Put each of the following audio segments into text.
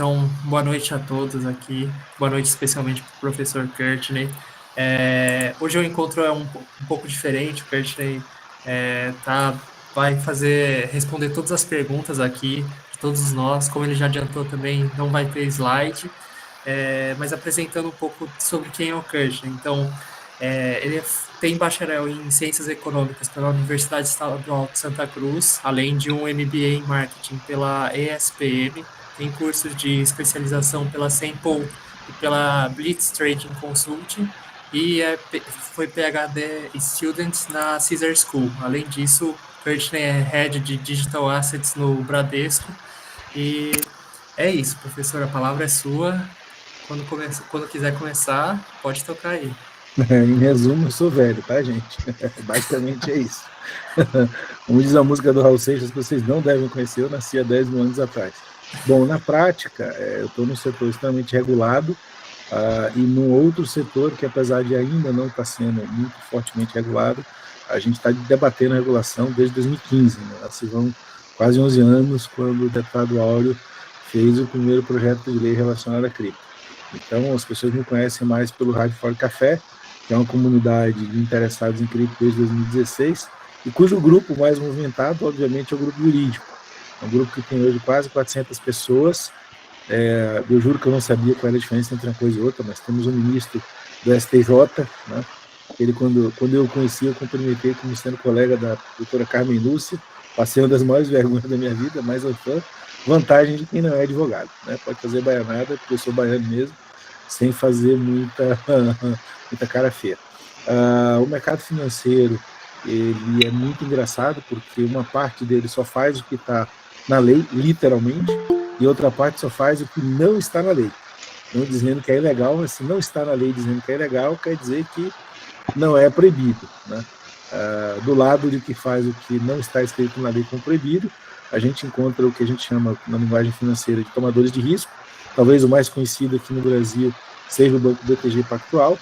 Então, boa noite a todos aqui, boa noite especialmente para o professor Courtney. Hoje o encontro é um pouco diferente, o Courtney vai responder todas as perguntas aqui, de todos nós, como ele já adiantou também, não vai ter slide, mas apresentando um pouco sobre quem é o Courtney. Então, ele tem bacharel em Ciências Econômicas pela Universidade Estadual de Santa Cruz, além de um MBA em Marketing pela ESPM, tem cursos de especialização pela Sample e pela Blitz Trading Consulting e foi PhD Student na Caesar School. Além disso, Courtney é Head de Digital Assets no Bradesco. E é isso, professor, a palavra é sua. Quando quiser começar, pode tocar aí. Em resumo, eu sou velho, tá, gente? Basicamente é isso. Como diz a música do Raul Seixas, que vocês não devem conhecer, eu nasci há 10 mil anos atrás. Bom, na prática, eu estou num setor extremamente regulado e num outro setor que, apesar de ainda não estar sendo muito fortemente regulado, a gente está debatendo a regulação desde 2015. Né? Se vão quase 11 anos quando o deputado Áureo fez o primeiro projeto de lei relacionado à cripto. Então, as pessoas me conhecem mais pelo Rádio Fora Café, que é uma comunidade de interessados em cripto desde 2016, e cujo grupo mais movimentado, obviamente, é o grupo jurídico. É um grupo que tem hoje quase 400 pessoas. Eu juro que eu não sabia qual era a diferença entre uma coisa e outra, mas temos um ministro do STJ, né? Ele, quando eu o conheci, eu cumprimentei como sendo colega da doutora Carmen Lúcia, passei uma das maiores vergonhas da minha vida, mas eu fã. Vantagem de quem não é advogado, né? Pode fazer baianada, porque eu sou baiano mesmo, sem fazer muita cara feia. O mercado financeiro, ele é muito engraçado, porque uma parte dele só faz o que está na lei, literalmente, e outra parte só faz o que não está na lei. Não dizendo que é ilegal, mas se não está na lei dizendo que é ilegal, quer dizer que não é proibido. Né? Do lado de que faz o que não está escrito na lei como proibido, a gente encontra o que a gente chama, na linguagem financeira, de tomadores de risco. Talvez o mais conhecido aqui no Brasil seja o Banco BTG Pactual.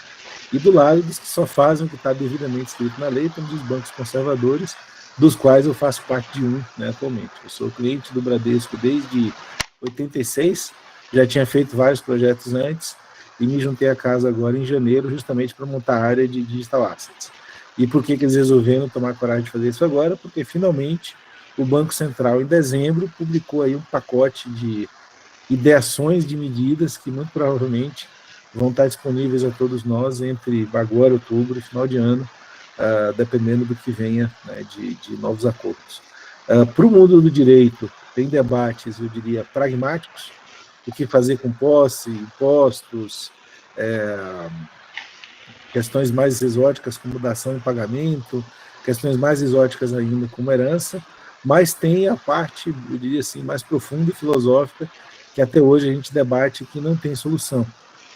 E do lado dos que só fazem o que está devidamente escrito na lei, temos os bancos conservadores, dos quais eu faço parte de um, né, atualmente. Eu sou cliente do Bradesco desde 86, já tinha feito vários projetos antes, e me juntei à casa agora em janeiro, justamente para montar a área de Digital Assets. E por que eles resolveram tomar coragem de fazer isso agora? Porque, finalmente, o Banco Central, em dezembro, publicou aí um pacote de ideações de medidas que, muito provavelmente, vão estar disponíveis a todos nós entre agora, outubro e final de ano, dependendo do que venha, né, de novos acordos. Para o mundo do direito, tem debates, eu diria, pragmáticos, o que fazer com posse, impostos, questões mais exóticas como dação em pagamento, questões mais exóticas ainda como herança, mas tem a parte, eu diria assim, mais profunda e filosófica, que até hoje a gente debate que não tem solução.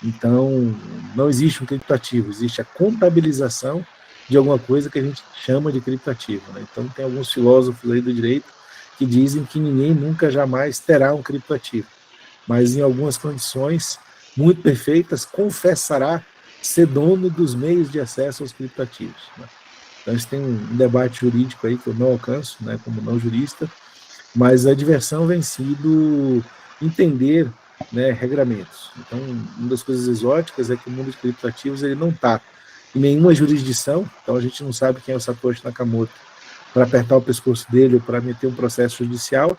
Então, não existe um criptoativo, existe a contabilização de alguma coisa que a gente chama de criptoativo. Né? Então, tem alguns filósofos aí do direito que dizem que ninguém nunca jamais terá um criptoativo, mas em algumas condições muito perfeitas confessará ser dono dos meios de acesso aos criptoativos. Né? Então, a gente tem um debate jurídico aí que eu não alcanço, né, como não jurista, mas a diversão vem sido entender, né, regramentos. Então, uma das coisas exóticas é que o mundo de criptoativos ele não está em nenhuma jurisdição, então a gente não sabe quem é o Satoshi Nakamoto para apertar o pescoço dele ou para meter um processo judicial,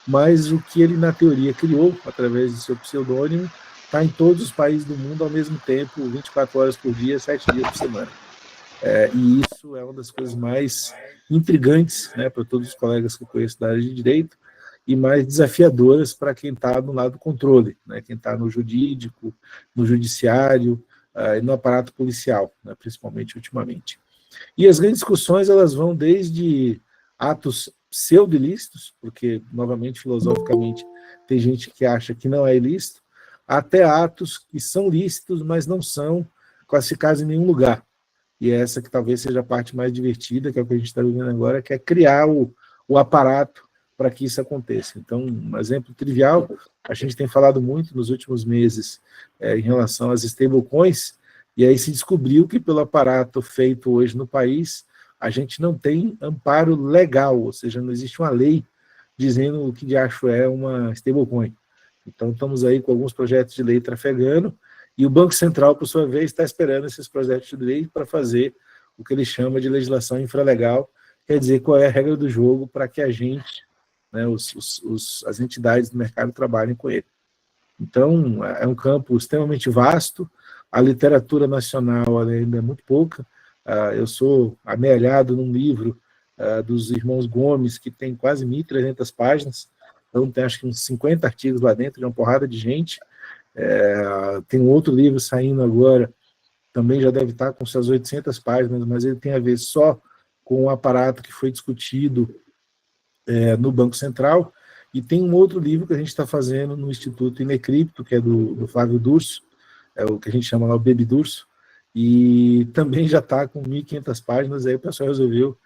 mas o que ele, na teoria, criou, através de seu pseudônimo, está em todos os países do mundo ao mesmo tempo, 24 horas por dia, 7 dias por semana. E isso é uma das coisas mais intrigantes, né, para todos os colegas que eu conheço da área de direito, e mais desafiadoras para quem está no lado do controle, né, quem está no jurídico, no judiciário e no aparato policial, né, principalmente ultimamente. E as grandes discussões elas vão desde atos pseudo-ilícitos, porque, novamente, filosoficamente, tem gente que acha que não é ilícito, até atos que são lícitos, mas não são classificados em nenhum lugar. E essa que talvez seja a parte mais divertida, que é o que a gente está vivendo agora, que é criar o aparato para que isso aconteça. Então, um exemplo trivial, a gente tem falado muito nos últimos meses em relação às stablecoins, e aí se descobriu que pelo aparato feito hoje no país, a gente não tem amparo legal, ou seja, não existe uma lei dizendo o que de acho é uma stablecoin. Então, estamos aí com alguns projetos de lei trafegando, e o Banco Central, por sua vez, está esperando esses projetos de lei para fazer o que ele chama de legislação infralegal, quer dizer, qual é a regra do jogo para que a gente, né, as entidades do mercado trabalhem com ele. Então, é um campo extremamente vasto, a literatura nacional ainda é muito pouca. Eu sou amealhado num livro dos irmãos Gomes, que tem quase 1.300 páginas, então tem acho que uns 50 artigos lá dentro, de uma porrada de gente. Tem um outro livro saindo agora, também já deve estar com suas 800 páginas, mas ele tem a ver só com o aparato que foi discutido no Banco Central, e tem um outro livro que a gente está fazendo no Instituto Inecripto, que é do Flávio Durso, é o que a gente chama lá o Baby Durso, e também já está com 1.500 páginas, aí o pessoal resolveu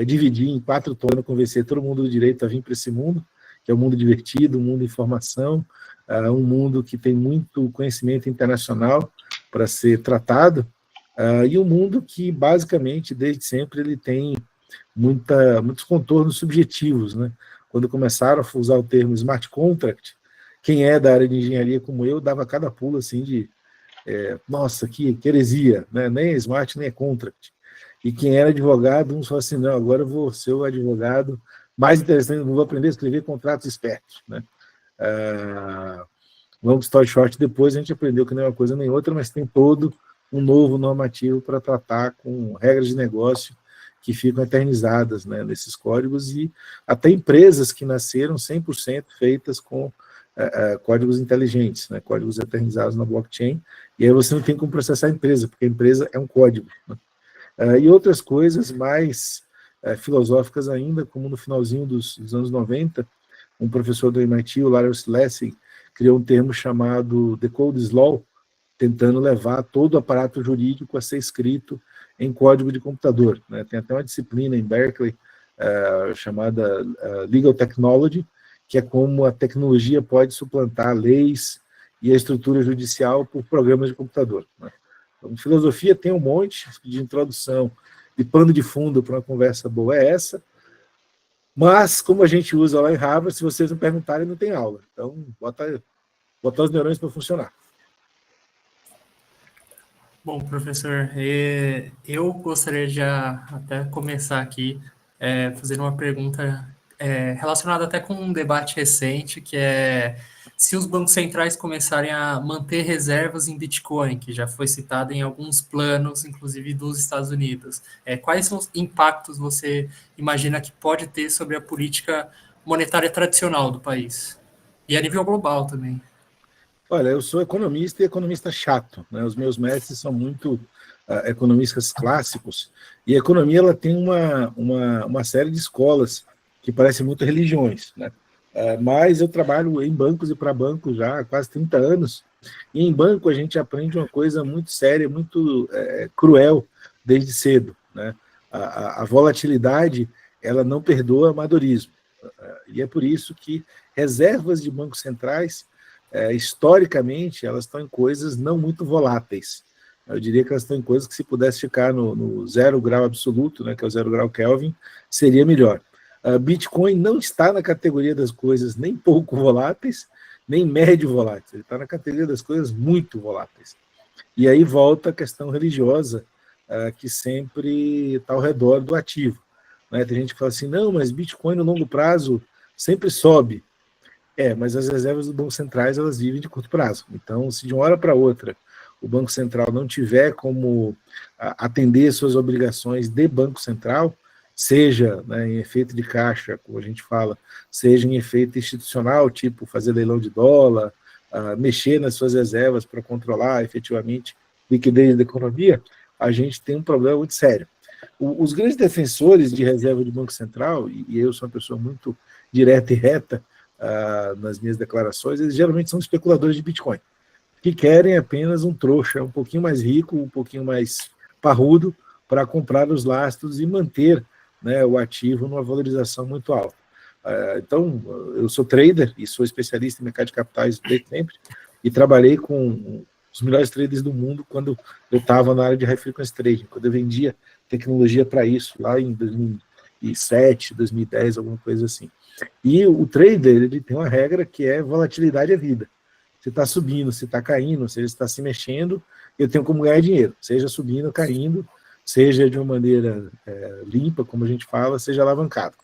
dividir em 4 tomas, convencer todo mundo do direito a vir para esse mundo, que é um mundo divertido, um mundo de informação, um mundo que tem muito conhecimento internacional para ser tratado, e um mundo que, basicamente, desde sempre, ele tem muitos contornos subjetivos, né? Quando começaram a usar o termo smart contract, quem é da área de engenharia como eu, dava cada pulo assim de nossa, que heresia, né? Nem é smart, nem é contract. E quem era advogado, uns falou assim, não, agora eu vou ser o advogado mais interessante, vou aprender a escrever contratos espertos, né? Long story short, depois a gente aprendeu que não é uma coisa nem outra, mas tem todo um novo normativo para tratar com regras de negócio que ficam eternizadas, né, nesses códigos, e até empresas que nasceram 100% feitas com códigos inteligentes, né, códigos eternizados na blockchain, e aí você não tem como processar a empresa, porque a empresa é um código, né? E outras coisas mais filosóficas ainda, como no finalzinho dos anos 90, um professor do MIT, o Larry Lessig, criou um termo chamado The Code is Law, tentando levar todo o aparato jurídico a ser escrito em código de computador, né? Tem até uma disciplina em Berkeley chamada Legal Technology, que é como a tecnologia pode suplantar leis e a estrutura judicial por programas de computador, né? Então, filosofia tem um monte de introdução e pano de fundo para uma conversa boa é essa, mas, como a gente usa lá em Harvard, se vocês não perguntarem, não tem aula. Então, botar os neurônios para funcionar. Bom, professor, eu gostaria de até começar aqui fazendo uma pergunta relacionada até com um debate recente, que é se os bancos centrais começarem a manter reservas em Bitcoin, que já foi citado em alguns planos, inclusive dos Estados Unidos. Quais são os impactos você imagina que pode ter sobre a política monetária tradicional do país? E a nível global também. Olha, eu sou economista e economista chato, né? Os meus mestres são muito economistas clássicos, e a economia ela tem uma série de escolas que parecem muito religiões, né? Mas eu trabalho em bancos e para bancos já há quase 30 anos, e em banco a gente aprende uma coisa muito séria, muito cruel desde cedo, né? A volatilidade ela não perdoa amadorismo, e é por isso que reservas de bancos centrais historicamente, elas estão em coisas não muito voláteis. Eu diria que elas estão em coisas que, se pudesse ficar no 0 grau absoluto, né, que é o 0 grau Kelvin, seria melhor. Bitcoin não está na categoria das coisas nem pouco voláteis, nem médio voláteis. Ele está na categoria das coisas muito voláteis. E aí volta a questão religiosa, que sempre está ao redor do ativo, né? Tem gente que fala assim, não, mas Bitcoin no longo prazo sempre sobe. Mas as reservas dos bancos centrais, elas vivem de curto prazo. Então, se de uma hora para outra o Banco Central não tiver como atender suas obrigações de Banco Central, seja, né, em efeito de caixa, como a gente fala, seja em efeito institucional, tipo fazer leilão de dólar, mexer nas suas reservas para controlar efetivamente a liquidez da economia, a gente tem um problema muito sério. Os grandes defensores de reserva de Banco Central, e eu sou uma pessoa muito direta e reta, nas minhas declarações, eles geralmente são especuladores de Bitcoin, que querem apenas um trouxa um pouquinho mais rico, um pouquinho mais parrudo, para comprar os lastros e manter, né, o ativo numa valorização muito alta. Então, eu sou trader e sou especialista em mercado de capitais desde sempre, e trabalhei com os melhores traders do mundo quando eu estava na área de high frequency trading, quando eu vendia tecnologia para isso, lá em 2007, 2010, alguma coisa assim. E o trader, ele tem uma regra que é volatilidade é vida. Se está subindo, se está caindo, se ele está se mexendo, eu tenho como ganhar dinheiro, seja subindo, caindo, seja de uma maneira limpa, como a gente fala, seja alavancado.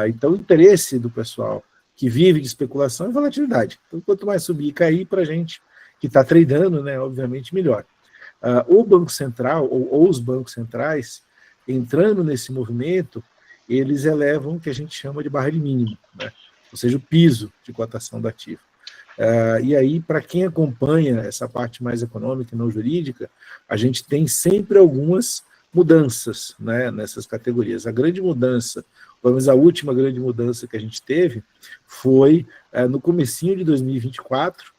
Então, o interesse do pessoal que vive de especulação é volatilidade. Então, quanto mais subir e cair, para a gente que está tradando, né, obviamente, melhor. O Banco Central, ou os bancos centrais, entrando nesse movimento, eles elevam o que a gente chama de barra de mínimo, né? Ou seja, o piso de cotação do ativo. E aí, para quem acompanha essa parte mais econômica e não jurídica, a gente tem sempre algumas mudanças, né, nessas categorias. A grande mudança, pelo menos a última grande mudança que a gente teve, foi no comecinho de 2024,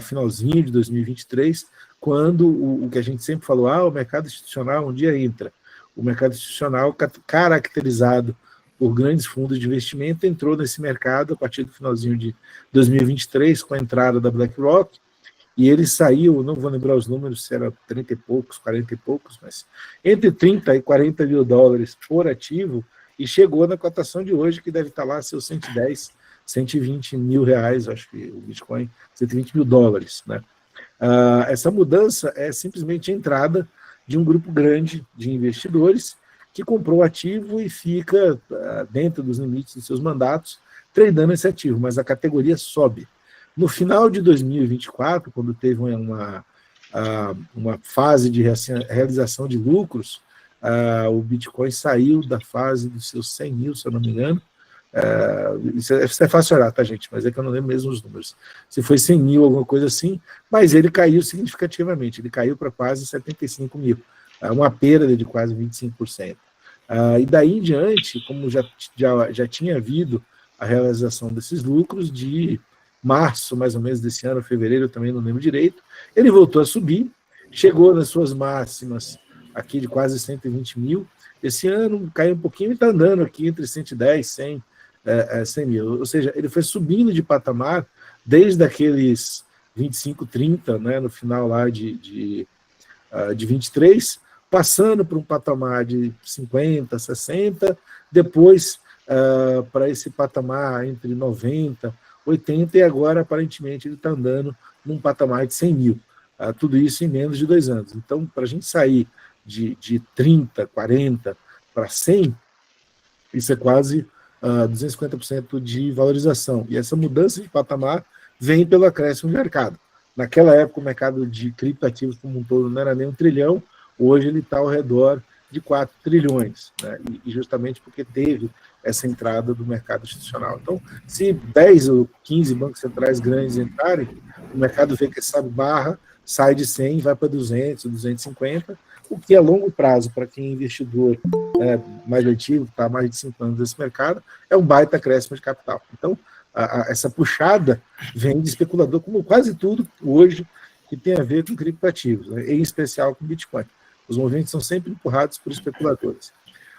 finalzinho de 2023, quando o que a gente sempre falou, o mercado institucional um dia entra. O mercado institucional, caracterizado por grandes fundos de investimento, entrou nesse mercado a partir do finalzinho de 2023, com a entrada da BlackRock, e ele saiu, não vou lembrar os números, se era 30 e poucos, 40 e poucos, mas entre 30 e 40 mil dólares por ativo, e chegou na cotação de hoje, que deve estar lá seus 110, 120 mil reais, acho que o Bitcoin, 120 mil dólares, né? Essa mudança é simplesmente a entrada de um grupo grande de investidores que comprou o ativo e fica dentro dos limites dos seus mandatos, tradando esse ativo, mas a categoria sobe. No final de 2024, quando teve uma fase de realização de lucros, o Bitcoin saiu da fase dos seus 100 mil, se eu não me engano. Isso é fácil olhar, tá, gente? Mas é que eu não lembro mesmo os números. Se foi 100 mil, alguma coisa assim, mas ele caiu significativamente, ele caiu para quase 75 mil, uma perda de quase 25%. E daí em diante, como já tinha havido a realização desses lucros, de março, mais ou menos, desse ano, fevereiro, eu também não lembro direito, ele voltou a subir, chegou nas suas máximas aqui de quase 120 mil, esse ano caiu um pouquinho e está andando aqui entre 110 e 100 mil, ou seja, ele foi subindo de patamar desde aqueles 25, 30, né, no final lá de 23, passando por um patamar de 50, 60, depois para esse patamar entre 90, 80, e agora aparentemente ele está andando num patamar de 100 mil, tudo isso em menos de 2 anos. Então, para a gente sair de 30, 40 para 100, isso é quase 250% de valorização. E essa mudança de patamar vem pelo acréscimo de mercado. Naquela época, o mercado de criptoativos como um todo não era nem 1 trilhão, hoje ele está ao redor de 4 trilhões, né? E justamente porque teve essa entrada do mercado institucional. Então, se 10 ou 15 bancos centrais grandes entrarem, o mercado vê que essa barra sai de 100 e vai para 200, 250, o que a longo prazo, para quem é investidor mais antigo, está há mais de 5 anos nesse mercado, é um baita acréscimo de capital. Então, essa puxada vem de especulador, como quase tudo hoje que tem a ver com criptoativos, né, em especial com Bitcoin. Os movimentos são sempre empurrados por especuladores.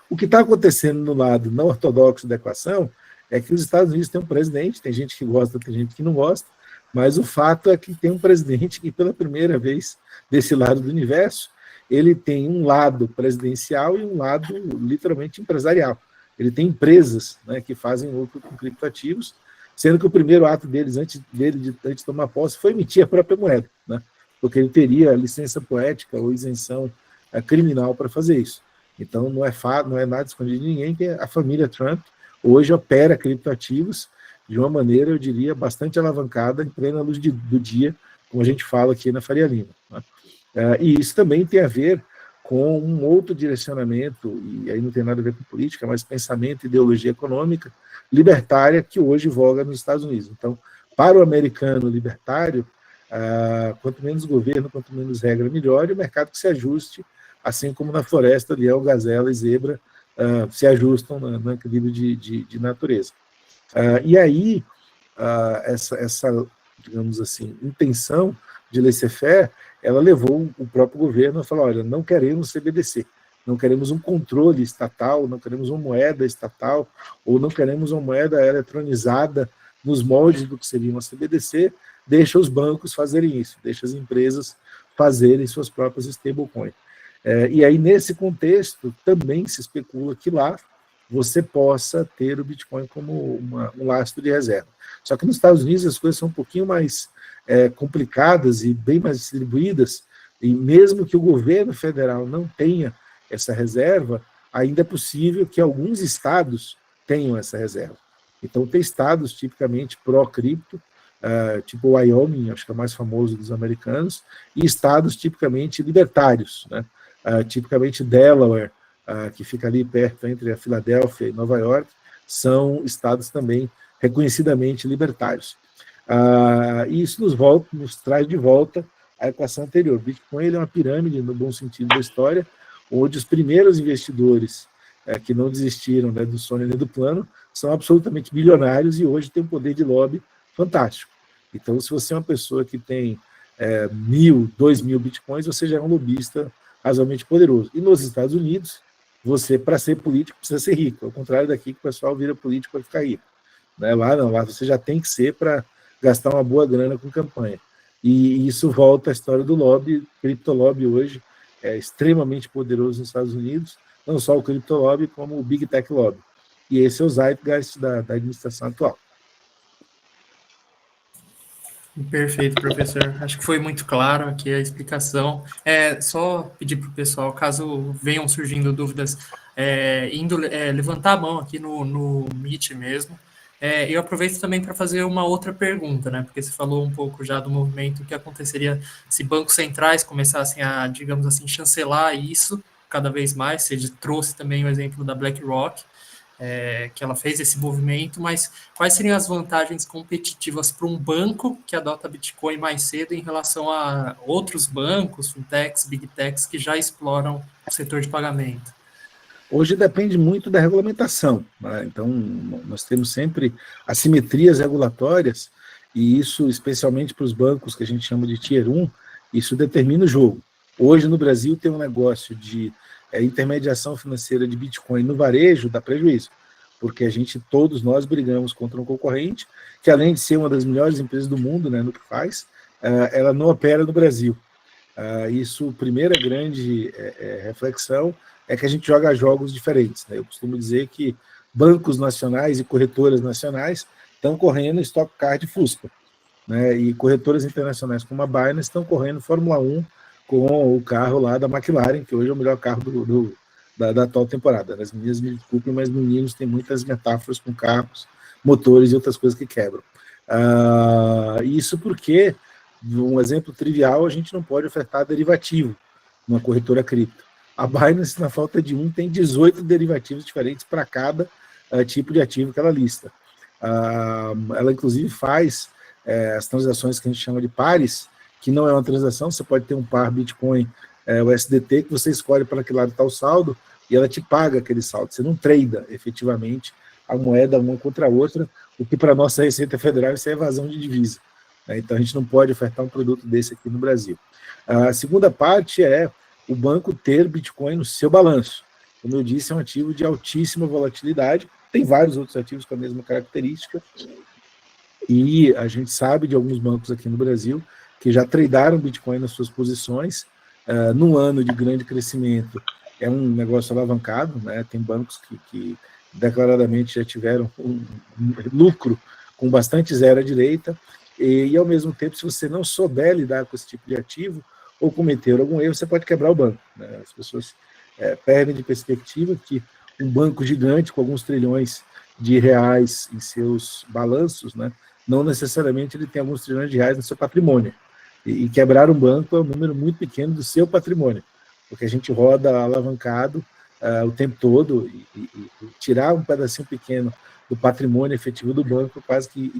O que está acontecendo no lado não ortodoxo da equação é que os Estados Unidos têm um presidente, tem gente que gosta, tem gente que não gosta, mas o fato é que tem um presidente que, pela primeira vez, desse lado do universo, ele tem um lado presidencial e um lado literalmente empresarial. Ele tem empresas, né, que fazem lucro com criptoativos, sendo que o primeiro ato deles, antes de tomar posse, foi emitir a própria moeda, né, porque ele teria licença poética ou isenção criminal para fazer isso. Então, não é nada escondido de ninguém que a família Trump hoje opera criptoativos de uma maneira, eu diria, bastante alavancada, em plena luz do dia, como a gente fala aqui na Faria Lima, né? E isso também tem a ver com um outro direcionamento, e aí não tem nada a ver com política, mas pensamento e ideologia econômica libertária que hoje voga nos Estados Unidos. Então, para o americano libertário, quanto menos governo, quanto menos regra, melhor, e o mercado que se ajuste, assim como na floresta, leão, gazela e zebra se ajustam no equilíbrio de natureza. E aí, essa, digamos assim, intenção de laissez-faire, ela levou o próprio governo a falar, olha, não queremos CBDC, não queremos um controle estatal, não queremos uma moeda estatal, ou não queremos uma moeda eletronizada nos moldes do que seria uma CBDC, deixa os bancos fazerem isso, deixa as empresas fazerem suas próprias stablecoins. E aí, nesse contexto, também se especula que lá você possa ter o Bitcoin como um lastro de reserva. Só que nos Estados Unidos as coisas são um pouquinho mais complicadas e bem mais distribuídas, e mesmo que o governo federal não tenha essa reserva, ainda é possível que alguns estados tenham essa reserva. Então, tem estados tipicamente pró-cripto, tipo Wyoming, acho que é o mais famoso dos americanos, e estados tipicamente libertários, né? Tipicamente Delaware, que fica ali perto entre a Filadélfia e Nova York, são estados também reconhecidamente libertários. E isso nos traz de volta à equação anterior. O Bitcoin ele é uma pirâmide, no bom sentido da história, onde os primeiros investidores que não desistiram, né, do sonho nem do plano, são absolutamente bilionários e hoje tem um poder de lobby fantástico. Então, se você é uma pessoa que tem 1.000, 2.000 bitcoins, você já é um lobista razoavelmente poderoso. E nos Estados Unidos, você, para ser político, precisa ser rico. Ao contrário daqui, que o pessoal vira político para ficar rico. Né? Lá não, lá você já tem que ser para gastar uma boa grana com campanha. E isso volta à história do lobby. O criptolobby hoje é extremamente poderoso nos Estados Unidos, não só o criptolobby, como o Big Tech Lobby. E esse é o zeitgeist da administração atual. Perfeito, professor. Acho que foi muito claro aqui a explicação. Só pedir para o pessoal, caso venham surgindo dúvidas, levantar a mão aqui no Meet mesmo. Eu aproveito também para fazer uma outra pergunta, né? Porque você falou um pouco já do movimento que aconteceria se bancos centrais começassem a, digamos assim, chancelar isso cada vez mais. Você trouxe também o exemplo da BlackRock, que ela fez esse movimento, mas quais seriam as vantagens competitivas para um banco que adota Bitcoin mais cedo em relação a outros bancos, fintechs, big techs, que já exploram o setor de pagamento? Hoje depende muito da regulamentação, né? Então, nós temos sempre assimetrias regulatórias, e isso, especialmente para os bancos que a gente chama de Tier 1, isso determina o jogo. Hoje, no Brasil, tem um negócio de intermediação financeira de Bitcoin no varejo, dá prejuízo, porque todos nós brigamos contra um concorrente que, além de ser uma das melhores empresas do mundo, né, no que faz, ela não opera no Brasil. Isso, primeira grande reflexão, é que a gente joga jogos diferentes, né? Eu costumo dizer que bancos nacionais e corretoras nacionais estão correndo Stock Car de Fusca, né? E corretoras internacionais como a Binance estão correndo Fórmula 1 com o carro lá da McLaren, que hoje é o melhor carro da atual temporada. As meninas me desculpem, mas meninos têm muitas metáforas com carros, motores e outras coisas que quebram. Isso porque, um exemplo trivial, a gente não pode ofertar derivativo numa corretora cripto. A Binance, na falta de um, tem 18 derivativos diferentes para cada tipo de ativo que ela lista. Ela, inclusive, faz as transações que a gente chama de pares, que não é uma transação, você pode ter um par Bitcoin USDT, que você escolhe para que lado está o saldo, e ela te paga aquele saldo. Você não trada, efetivamente, a moeda uma contra a outra, o que para a nossa Receita Federal isso é evasão de divisa. Então, a gente não pode ofertar um produto desse aqui no Brasil. A segunda parte é o banco ter Bitcoin no seu balanço. Como eu disse, é um ativo de altíssima volatilidade, tem vários outros ativos com a mesma característica, e a gente sabe de alguns bancos aqui no Brasil que já tradearam Bitcoin nas suas posições. Num ano de grande crescimento, é um negócio alavancado, né? Tem bancos que declaradamente já tiveram um lucro com bastante zero à direita, e ao mesmo tempo, se você não souber lidar com esse tipo de ativo, ou cometer algum erro, você pode quebrar o banco, né? As pessoas perdem de perspectiva que um banco gigante com alguns trilhões de reais em seus balanços, né, não necessariamente ele tem alguns trilhões de reais no seu patrimônio. E quebrar um banco é um número muito pequeno do seu patrimônio, porque a gente roda alavancado o tempo todo, e tirar um pedacinho pequeno do patrimônio efetivo do banco quase que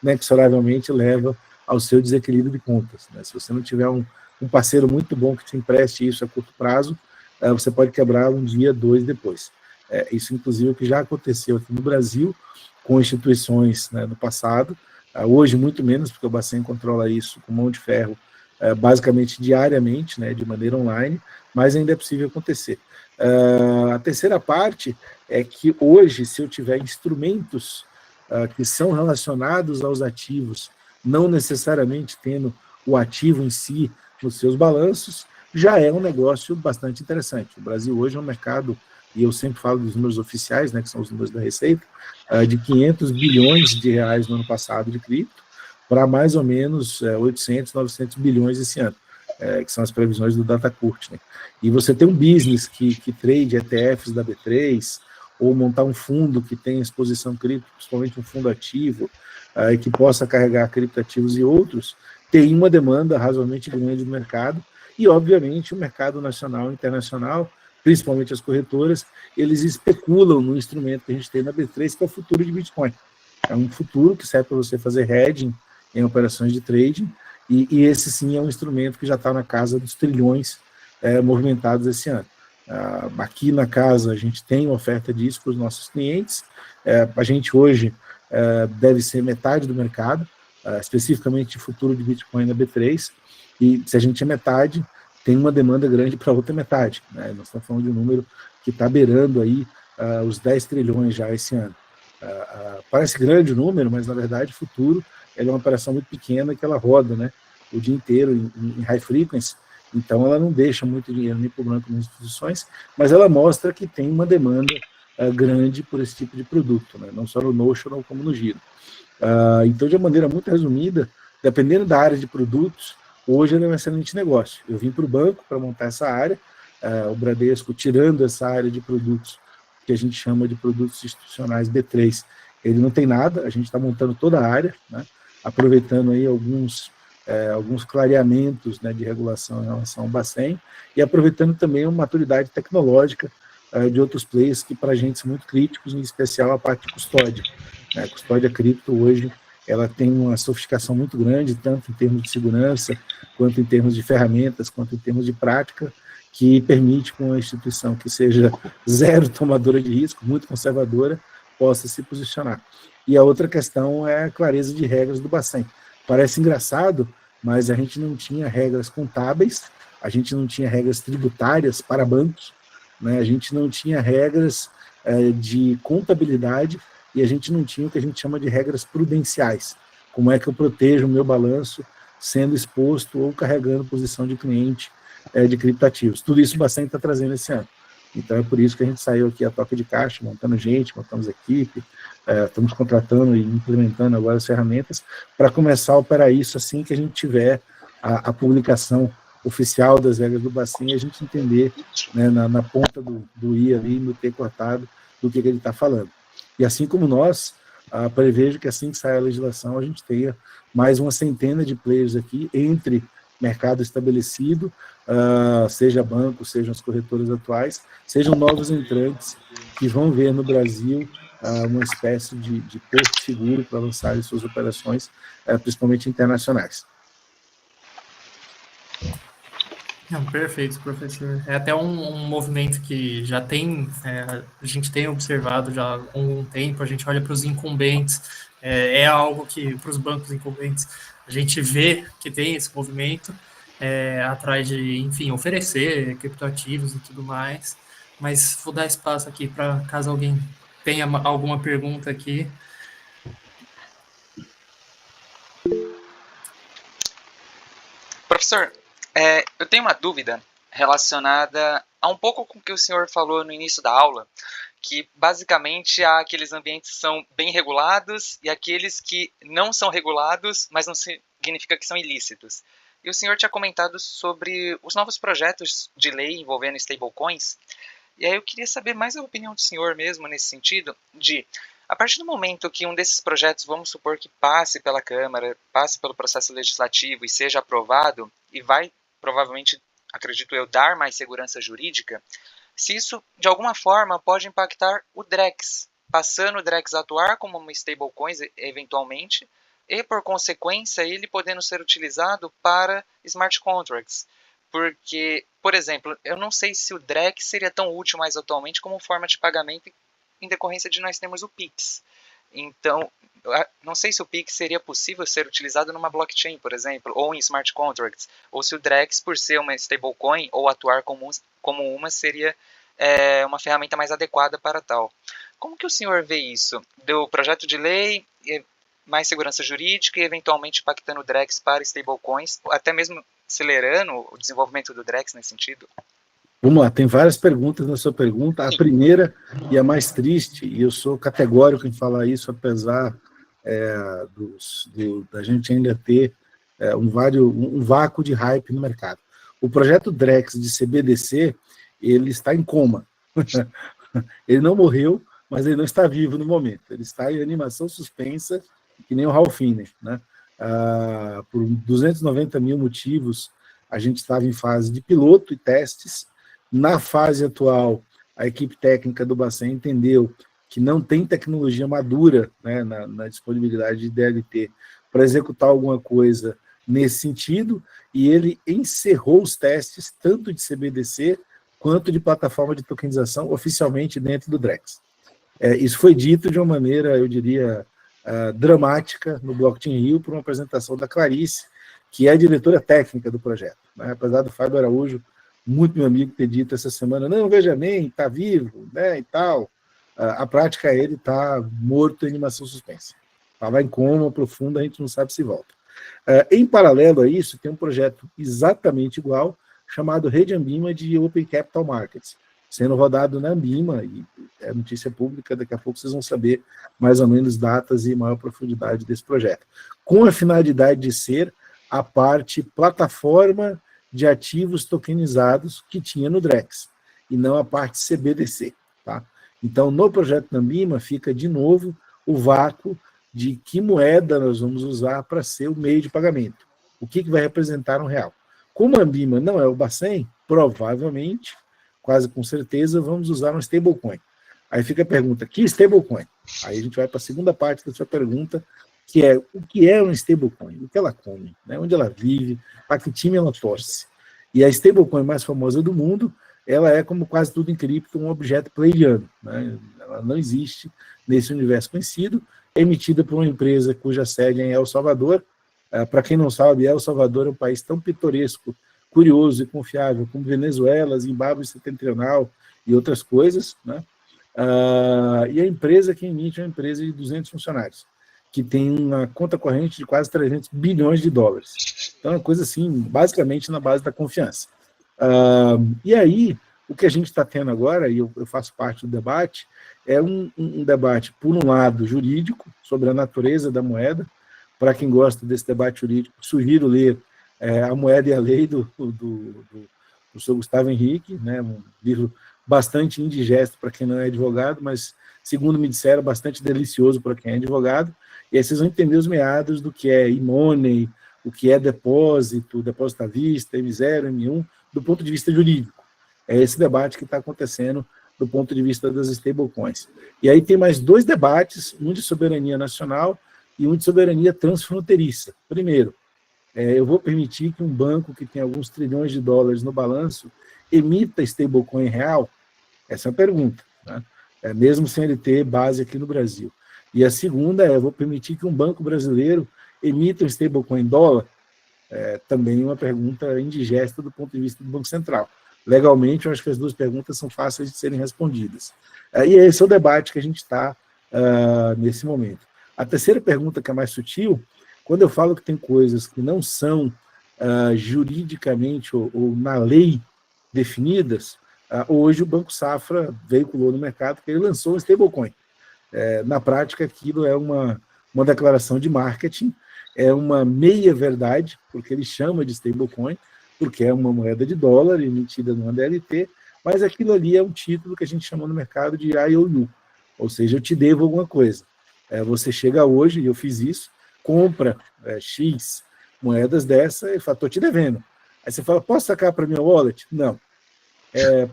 inexoravelmente leva ao seu desequilíbrio de contas, né? Se você não tiver um parceiro muito bom que te empreste isso a curto prazo, você pode quebrar um dia, dois depois. Isso, inclusive, é o que já aconteceu aqui no Brasil, com instituições, né, no passado, hoje muito menos, porque o Bacen controla isso com mão de ferro, basicamente diariamente, né, de maneira online, mas ainda é possível acontecer. A terceira parte é que hoje, se eu tiver instrumentos que são relacionados aos ativos, não necessariamente tendo o ativo em si nos seus balanços, já é um negócio bastante interessante. O Brasil hoje é um mercado e eu sempre falo dos números oficiais, né, que são os números da Receita, de 500 bilhões de reais no ano passado de cripto, para mais ou menos 800, 900 bilhões esse ano, que são as previsões do Datacurt. Né? E você tem um business que trade ETFs da B3, ou montar um fundo que tenha exposição cripto, principalmente um fundo ativo, que possa carregar criptativos e outros, tem uma demanda razoavelmente grande no mercado, e, obviamente, o mercado nacional e internacional, principalmente as corretoras, eles especulam no instrumento que a gente tem na B3, que é o futuro de Bitcoin. É um futuro que serve para você fazer hedging em operações de trading, e esse sim é um instrumento que já está na casa dos trilhões movimentados esse ano. Aqui na casa a gente tem oferta disso para os nossos clientes, a gente hoje deve ser metade do mercado, especificamente de futuro de Bitcoin na B3, e se a gente é metade, tem uma demanda grande para outra metade. Né? Nós estamos falando de um número que está beirando aí os 10 trilhões já esse ano. Parece grande o número, mas na verdade futuro ela é uma operação muito pequena que ela roda, né, o dia inteiro em high frequency, então ela não deixa muito dinheiro nem para o banco nem instituições, mas ela mostra que tem uma demanda grande por esse tipo de produto, né, não só no Notional como no Giro. Então, de uma maneira muito resumida, dependendo da área de produtos, hoje é um excelente negócio. Eu vim para o banco para montar essa área, o Bradesco, tirando essa área de produtos que a gente chama de produtos institucionais B3, ele não tem nada, a gente está montando toda a área, né, aproveitando aí alguns clareamentos, né, de regulação em relação ao Bacen, e aproveitando também a maturidade tecnológica de outros players que para a gente são muito críticos, em especial a parte de custódia. A custódia cripto hoje ela tem uma sofisticação muito grande, tanto em termos de segurança, quanto em termos de ferramentas, quanto em termos de prática, que permite que uma instituição que seja zero tomadora de risco, muito conservadora, possa se posicionar. E a outra questão é a clareza de regras do Bacen. Parece engraçado, mas a gente não tinha regras contábeis, a gente não tinha regras tributárias para bancos, né? A gente não tinha regras de contabilidade, e a gente não tinha o que a gente chama de regras prudenciais. Como é que eu protejo o meu balanço sendo exposto ou carregando posição de cliente de criptativos. Tudo isso o Bacen está trazendo esse ano. Então é por isso que a gente saiu aqui a toca de caixa, montando gente, montamos equipe, estamos contratando e implementando agora as ferramentas para começar a operar isso assim que a gente tiver a publicação oficial das regras do Bacen e a gente entender, né, na ponta do I ali, no T cortado, do que ele está falando. E assim como nós, prevejo que assim que sair a legislação, a gente tenha mais uma centena de players aqui, entre mercado estabelecido, seja banco, sejam as corretoras atuais, sejam novos entrantes que vão ver no Brasil uma espécie de porto seguro para lançar suas operações, principalmente internacionais. Não, perfeito, professor. É até um movimento que já tem, a gente tem observado já há algum tempo, a gente olha para os incumbentes, é algo que, para os bancos incumbentes, a gente vê que tem esse movimento atrás de, enfim, oferecer criptoativos e tudo mais, mas vou dar espaço aqui para caso alguém tenha alguma pergunta aqui. Professor, eu tenho uma dúvida relacionada a um pouco com o que o senhor falou no início da aula, que basicamente há aqueles ambientes que são bem regulados e aqueles que não são regulados, mas não significa que são ilícitos. E o senhor tinha comentado sobre os novos projetos de lei envolvendo stablecoins, e aí eu queria saber mais a opinião do senhor mesmo nesse sentido, de a partir do momento que um desses projetos, vamos supor que passe pela Câmara, passe pelo processo legislativo e seja aprovado, e vai provavelmente, acredito eu, dar mais segurança jurídica, se isso de alguma forma pode impactar o Drex, passando o Drex a atuar como uma stablecoin eventualmente, e por consequência ele podendo ser utilizado para smart contracts. Porque, por exemplo, eu não sei se o Drex seria tão útil mais atualmente como forma de pagamento em decorrência de nós termos o Pix. Então, não sei se o Pix seria possível ser utilizado numa blockchain, por exemplo, ou em smart contracts, ou se o Drex, por ser uma stablecoin ou atuar como uma, seria uma ferramenta mais adequada para tal. Como que o senhor vê isso? Do projeto de lei, mais segurança jurídica e eventualmente impactando o Drex para stablecoins, até mesmo acelerando o desenvolvimento do Drex nesse sentido? Vamos lá, tem várias perguntas na sua pergunta. A primeira e a mais triste, e eu sou categórico em falar isso, apesar da gente ainda ter um vácuo de hype no mercado. O projeto Drex de CBDC, ele está em coma. Ele não morreu, mas ele não está vivo no momento. Ele está em animação suspensa, que nem o Ralph Fiennes, né? Por 290 mil motivos, a gente estava em fase de piloto e testes. Na fase atual, a equipe técnica do Bacen entendeu que não tem tecnologia madura, né, na disponibilidade de DLT para executar alguma coisa nesse sentido, e ele encerrou os testes tanto de CBDC quanto de plataforma de tokenização oficialmente dentro do Drex. Isso foi dito de uma maneira, eu diria, dramática no Blockchain Rio por uma apresentação da Clarice, que é a diretora técnica do projeto, né? Apesar do Fábio Araújo, muito meu amigo, ter dito essa semana, não, veja bem, está vivo, né, e tal. A prática, ele está morto em animação suspensa. Estava em coma profundo, a gente não sabe se volta. Em paralelo a isso, tem um projeto exatamente igual, chamado Rede Ambima de Open Capital Markets, sendo rodado na Ambima, e é notícia pública, daqui a pouco vocês vão saber mais ou menos datas e maior profundidade desse projeto, com a finalidade de ser a parte plataforma de ativos tokenizados que tinha no Drex, e não a parte CBDC. Tá? Então, no projeto da Ambima, fica de novo o vácuo de que moeda nós vamos usar para ser o meio de pagamento. O que vai representar um real. Como a Ambima não é o Bacen, provavelmente, quase com certeza, vamos usar um stablecoin. Aí fica a pergunta, que stablecoin? Aí a gente vai para a segunda parte da sua pergunta, que é o que é um stablecoin, o que ela come, né? Onde ela vive, para que time ela torce. E a stablecoin mais famosa do mundo, ela é, como quase tudo em cripto, um objeto pleiadiano, né? Ela não existe nesse universo conhecido, é emitida por uma empresa cuja sede é em El Salvador. Para quem não sabe, El Salvador é um país tão pitoresco, curioso e confiável como Venezuela, Zimbábue Setentrional e outras coisas, né? E a empresa que emite é uma empresa de 200 funcionários, que tem uma conta corrente de quase 300 bilhões de dólares. Então, é uma coisa assim, basicamente na base da confiança. E aí, o que a gente está tendo agora, e eu faço parte do debate, é um debate, por um lado, jurídico, sobre a natureza da moeda. Para quem gosta desse debate jurídico, sugiro ler A Moeda e a Lei, do Sr. Gustavo Henrique, né, um livro bastante indigesto para quem não é advogado, mas, segundo me disseram, bastante delicioso para quem é advogado. E aí vocês vão entender os meados do que é e-money, o que é depósito à vista, M0, M1, do ponto de vista jurídico. É esse debate que está acontecendo do ponto de vista das stablecoins. E aí tem mais dois debates, um de soberania nacional e um de soberania transfronteiriça. Primeiro, eu vou permitir que um banco que tem alguns trilhões de dólares no balanço emita stablecoin real? Essa é a pergunta, né? Mesmo sem ele ter base aqui no Brasil. E a segunda eu vou permitir que um banco brasileiro emita um stablecoin em dólar? Também uma pergunta indigesta do ponto de vista do Banco Central. Legalmente, eu acho que as duas perguntas são fáceis de serem respondidas. E esse é o debate que a gente está nesse momento. A terceira pergunta, que é mais sutil, quando eu falo que tem coisas que não são juridicamente ou na lei definidas, hoje o Banco Safra veiculou no mercado que ele lançou um stablecoin. Na prática, aquilo é uma declaração de marketing, é uma meia-verdade, porque ele chama de stablecoin, porque é uma moeda de dólar emitida numa DLT, mas aquilo ali é um título que a gente chama no mercado de IOU, ou seja, eu te devo alguma coisa. Você chega hoje, e eu fiz isso, compra X moedas dessa e fala, estou te devendo. Aí você fala, posso sacar para minha wallet? Não.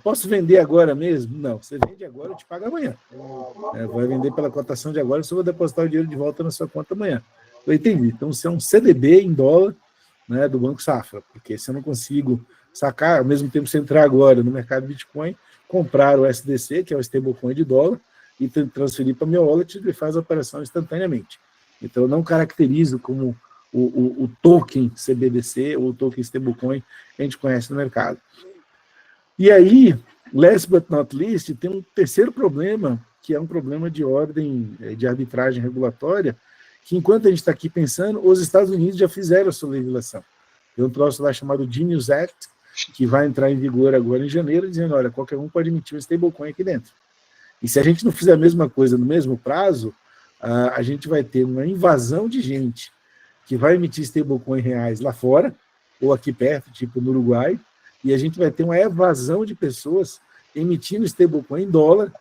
Posso vender agora mesmo? Não. Você vende agora, eu te pago amanhã. Vai vender pela cotação de agora, eu só vou depositar o dinheiro de volta na sua conta amanhã. Eu entendi. Então, você é um CDB em dólar, né, do Banco Safra, porque se eu não consigo sacar, ao mesmo tempo, se entrar agora no mercado Bitcoin, comprar o SDC, que é o stablecoin de dólar, e transferir para minha wallet, ele faz a operação instantaneamente. Então, eu não caracterizo como o token CBDC ou o token stablecoin que a gente conhece no mercado. E aí, last but not least, tem um terceiro problema, que é um problema de ordem de arbitragem regulatória, que enquanto a gente está aqui pensando, os Estados Unidos já fizeram a sua legislação. Tem um troço lá chamado Genius Act, que vai entrar em vigor agora em janeiro, dizendo, olha, qualquer um pode emitir um stablecoin aqui dentro. E se a gente não fizer a mesma coisa no mesmo prazo, a gente vai ter uma invasão de gente que vai emitir stablecoin reais lá fora, ou aqui perto, tipo no Uruguai, e a gente vai ter uma evasão de pessoas emitindo stablecoin em dólar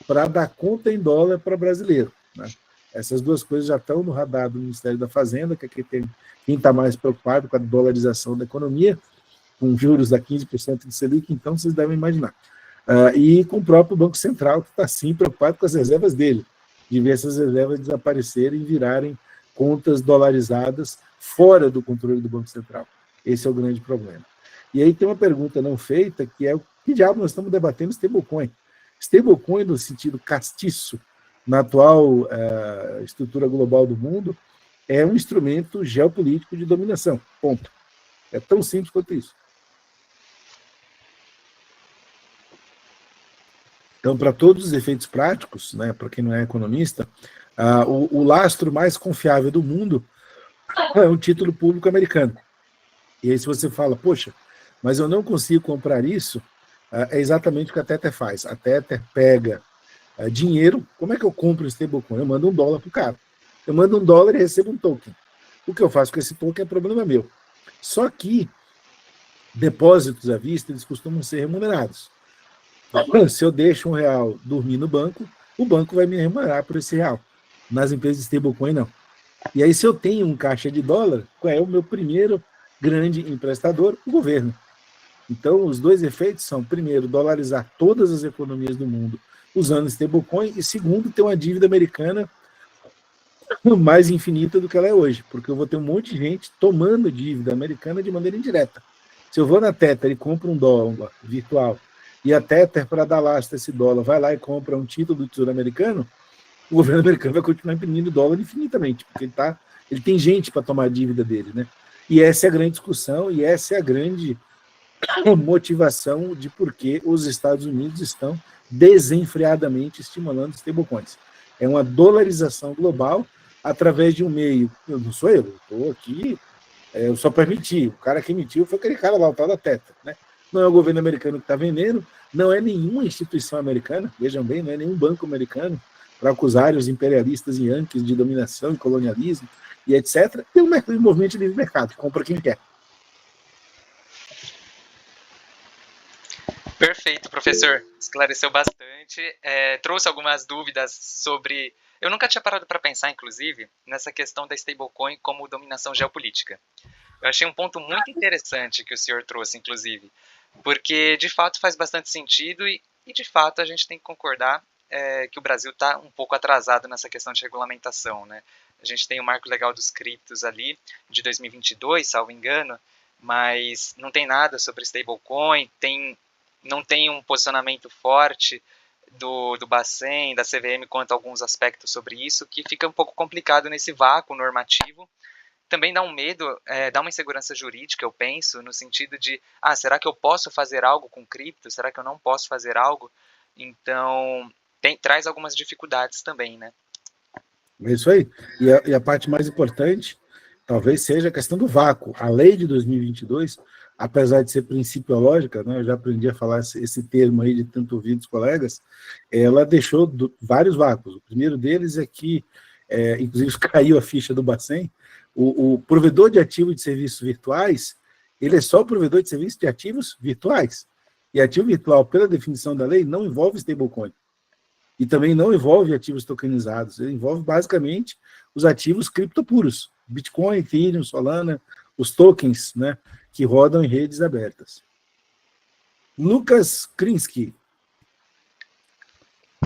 para dar conta em dólar para brasileiro, né? Essas duas coisas já estão no radar do Ministério da Fazenda, que aqui tem quem está mais preocupado com a dolarização da economia, com juros a 15% de Selic, então vocês devem imaginar. E com o próprio Banco Central, que está sim preocupado com as reservas dele, de ver essas reservas desaparecerem e virarem contas dolarizadas fora do controle do Banco Central. Esse é o grande problema. E aí tem uma pergunta não feita, que é o que diabo nós estamos debatendo stablecoin? Stablecoin, no sentido castiço, na atual estrutura global do mundo, é um instrumento geopolítico de dominação. Ponto. É tão simples quanto isso. Então, para todos os efeitos práticos, né, para quem não é economista, o lastro mais confiável do mundo é um título público americano. E aí, se você fala, poxa, mas eu não consigo comprar isso, é exatamente o que a Tether faz. A Tether pega dinheiro. Como é que eu compro o stablecoin? Eu mando $1 para o cara. Eu mando $1 e recebo um token. O que eu faço com esse token é problema meu. Só que depósitos à vista, eles costumam ser remunerados. Se eu deixo R$1 dormir no banco, o banco vai me remunerar por esse real. Nas empresas de stablecoin, não. E aí, se eu tenho um caixa de dólar, qual é o meu primeiro grande emprestador? O governo. Então, os dois efeitos são, primeiro, dolarizar todas as economias do mundo usando stablecoin, e segundo, ter uma dívida americana mais infinita do que ela é hoje, porque eu vou ter um monte de gente tomando dívida americana de maneira indireta. Se eu vou na Tether e compro um dólar virtual, e a Tether, para dar lastro a esse dólar, vai lá e compra um título do Tesouro Americano, o governo americano vai continuar imprimindo dólar infinitamente, porque ele tem gente para tomar a dívida dele, né? E essa é a grande discussão, e essa é a grande motivação de por que os Estados Unidos estão desenfreadamente estimulando stablecoins. É uma dolarização global através de um meio. Eu não sou eu estou aqui, eu só permiti. O cara que emitiu foi aquele cara lá, o tal da Tether, né? Não é o governo americano que está vendendo, não é nenhuma instituição americana, vejam bem, não é nenhum banco americano, para acusar os imperialistas e yankees de dominação e colonialismo e etc. Tem um movimento de livre mercado, compra quem quer. Perfeito, professor. Esclareceu bastante. Trouxe algumas dúvidas sobre... Eu nunca tinha parado para pensar, inclusive, nessa questão da stablecoin como dominação geopolítica. Eu achei um ponto muito interessante que o senhor trouxe, inclusive, porque, de fato, faz bastante sentido e de fato, a gente tem que concordar que o Brasil está um pouco atrasado nessa questão de regulamentação, né? A gente tem o Marco Legal dos Criptos ali, de 2022, salvo engano, mas não tem nada sobre stablecoin, não tem um posicionamento forte do Bacen, da CVM, quanto a alguns aspectos sobre isso, que fica um pouco complicado nesse vácuo normativo. Também dá um medo, dá uma insegurança jurídica, eu penso, no sentido de, será que eu posso fazer algo com cripto? Será que eu não posso fazer algo? Então, traz algumas dificuldades também, né? É isso aí. E a parte mais importante, talvez seja a questão do vácuo. A lei de 2022, apesar de ser principiológica, né, eu já aprendi a falar esse termo aí de tanto ouvir dos colegas, ela deixou vários vácuos. O primeiro deles é que, inclusive caiu a ficha do Bacen, o provedor de ativos de serviços virtuais, ele é só o provedor de serviços de ativos virtuais. E ativo virtual, pela definição da lei, não envolve stablecoin. E também não envolve ativos tokenizados, ele envolve basicamente os ativos criptopuros, Bitcoin, Ethereum, Solana, os tokens, né, que rodam em redes abertas. Lucas Krinsky.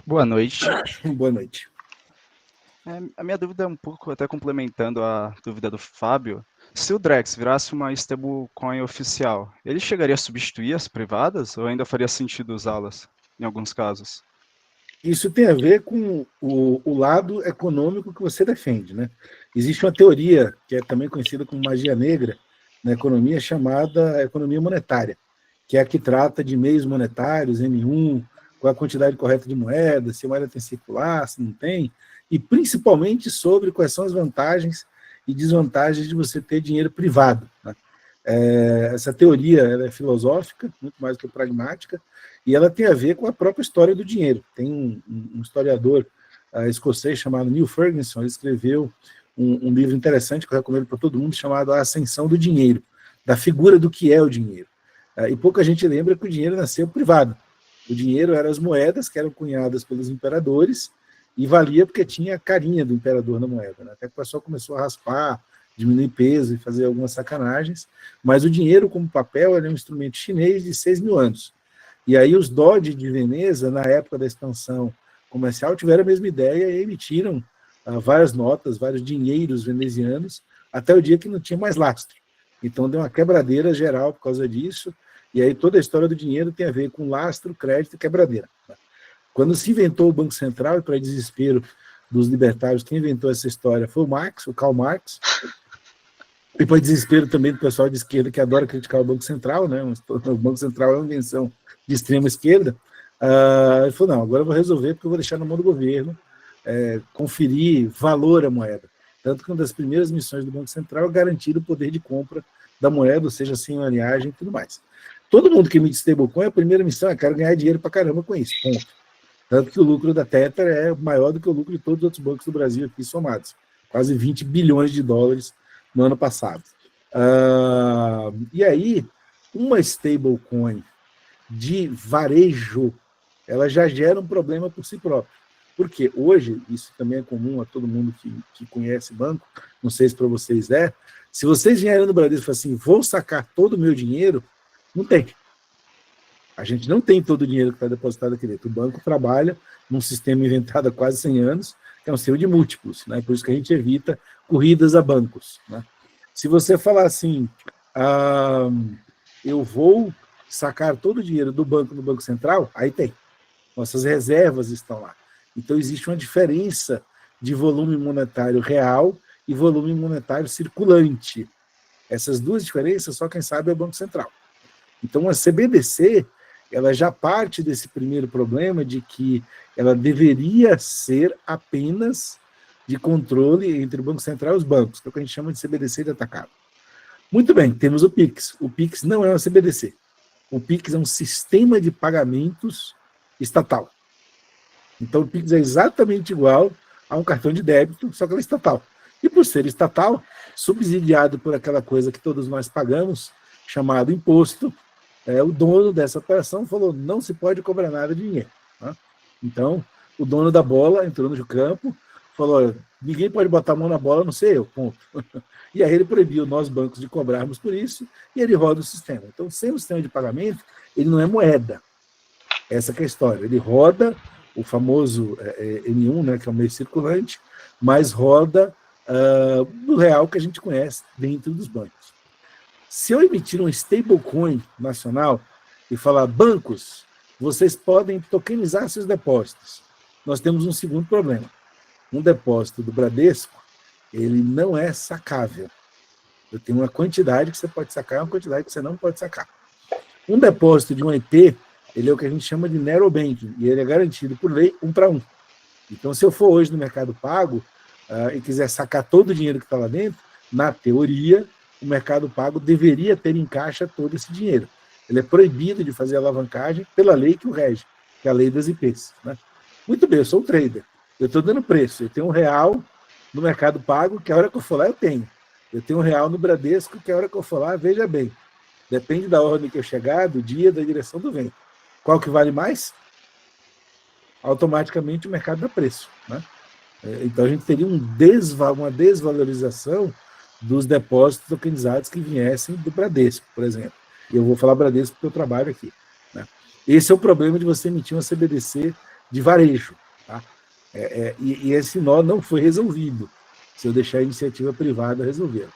Boa noite. Boa noite. A minha dúvida é um pouco, até complementando a dúvida do Fábio, se o Drex virasse uma stablecoin oficial, ele chegaria a substituir as privadas ou ainda faria sentido usá-las, em alguns casos? Isso tem a ver com o lado econômico que você defende, né? Existe uma teoria, que é também conhecida como magia negra, na economia, chamada economia monetária, que é a que trata de meios monetários, M1, qual a quantidade correta de moeda, se a moeda tem circular, se não tem, e principalmente sobre quais são as vantagens e desvantagens de você ter dinheiro privado, né? Essa teoria ela é filosófica, muito mais do que pragmática, e ela tem a ver com a própria história do dinheiro. Tem um historiador escocês chamado Neil Ferguson, ele escreveu um livro interessante que eu recomendo para todo mundo, chamado A Ascensão do Dinheiro, da figura do que é o dinheiro. E pouca gente lembra que o dinheiro nasceu privado. O dinheiro eram as moedas que eram cunhadas pelos imperadores e valia porque tinha a carinha do imperador na moeda, né? Até que o pessoal começou a raspar, diminuir peso e fazer algumas sacanagens, mas o dinheiro como papel é um instrumento chinês de 6 mil anos. E aí os Dodi de Veneza, na época da expansão comercial, tiveram a mesma ideia e emitiram várias notas, vários dinheiros venezianos, até o dia que não tinha mais lastro. Então deu uma quebradeira geral por causa disso, e aí toda a história do dinheiro tem a ver com lastro, crédito e quebradeira. Quando se inventou o Banco Central, e para desespero dos libertários, quem inventou essa história foi o Marx, o Karl Marx, e para desespero também do pessoal de esquerda que adora criticar o Banco Central, né? O Banco Central é uma invenção de extrema esquerda. Ele falou, não, agora eu vou resolver porque eu vou deixar na mão do governo conferir valor à moeda. Tanto que uma das primeiras missões do Banco Central é garantir o poder de compra da moeda, ou seja, sem alinhagem e tudo mais. Todo mundo que emite stablecoin, a primeira missão é quero ganhar dinheiro para caramba com isso, ponto. Tanto que o lucro da Tether é maior do que o lucro de todos os outros bancos do Brasil aqui somados. Quase 20 bilhões de dólares no ano passado. E aí, uma stablecoin de varejo, ela já gera um problema por si própria. Porque hoje, isso também é comum a todo mundo que conhece banco, não sei se para vocês se vocês vierem no Bradesco e falarem assim, vou sacar todo o meu dinheiro, não tem. A gente não tem todo o dinheiro que está depositado aqui dentro. O banco trabalha num sistema inventado há quase 100 anos, que é um sistema de múltiplos, né? Por isso que a gente evita corridas a bancos, né? Se você falar assim, eu vou sacar todo o dinheiro do banco no Banco Central, aí tem. Nossas reservas estão lá. Então, existe uma diferença de volume monetário real e volume monetário circulante. Essas duas diferenças, só quem sabe é o Banco Central. Então, a CBDC, ela já parte desse primeiro problema de que ela deveria ser apenas de controle entre o Banco Central e os bancos, que é o que a gente chama de CBDC de atacado. Muito bem, temos o PIX. O PIX não é uma CBDC. O PIX é um sistema de pagamentos estatal. Então, o PIX é exatamente igual a um cartão de débito, só que ele é estatal. E por ser estatal, subsidiado por aquela coisa que todos nós pagamos, chamado imposto, o dono dessa operação falou, não se pode cobrar nada de dinheiro. Tá? Então, o dono da bola entrou no campo, falou, ninguém pode botar a mão na bola, a não ser eu, ponto. E aí ele proibiu nós bancos de cobrarmos por isso, e ele roda o sistema. Então, sem o sistema de pagamento, ele não é moeda. Essa que é a história. Ele roda o famoso M1, né, que é o meio circulante, mas roda do real que a gente conhece dentro dos bancos. Se eu emitir um stablecoin nacional e falar, bancos, vocês podem tokenizar seus depósitos, nós temos um segundo problema. Um depósito do Bradesco, ele não é sacável. Eu tenho uma quantidade que você pode sacar e uma quantidade que você não pode sacar. Um depósito de um EP, ele é o que a gente chama de narrow banking, e ele é garantido por lei 1 para 1. Então, se eu for hoje no Mercado Pago e quiser sacar todo o dinheiro que está lá dentro, na teoria, o Mercado Pago deveria ter em caixa todo esse dinheiro. Ele é proibido de fazer alavancagem pela lei que o rege, que é a lei das IPs. Né? Muito bem, eu sou um trader. Eu estou dando preço. Eu tenho R$1 no Mercado Pago, que a hora que eu for lá eu tenho. Eu tenho R$1 no Bradesco, que a hora que eu for lá, veja bem. Depende da ordem que eu chegar, do dia, da direção do vento. Qual que vale mais? Automaticamente o mercado dá preço. Né? Então a gente teria uma desvalorização dos depósitos tokenizados que viessem do Bradesco, por exemplo. Eu vou falar Bradesco porque eu trabalho aqui. Né? Esse é o problema de você emitir uma CBDC de varejo. Tá? E esse nó não foi resolvido, se eu deixar a iniciativa privada resolver.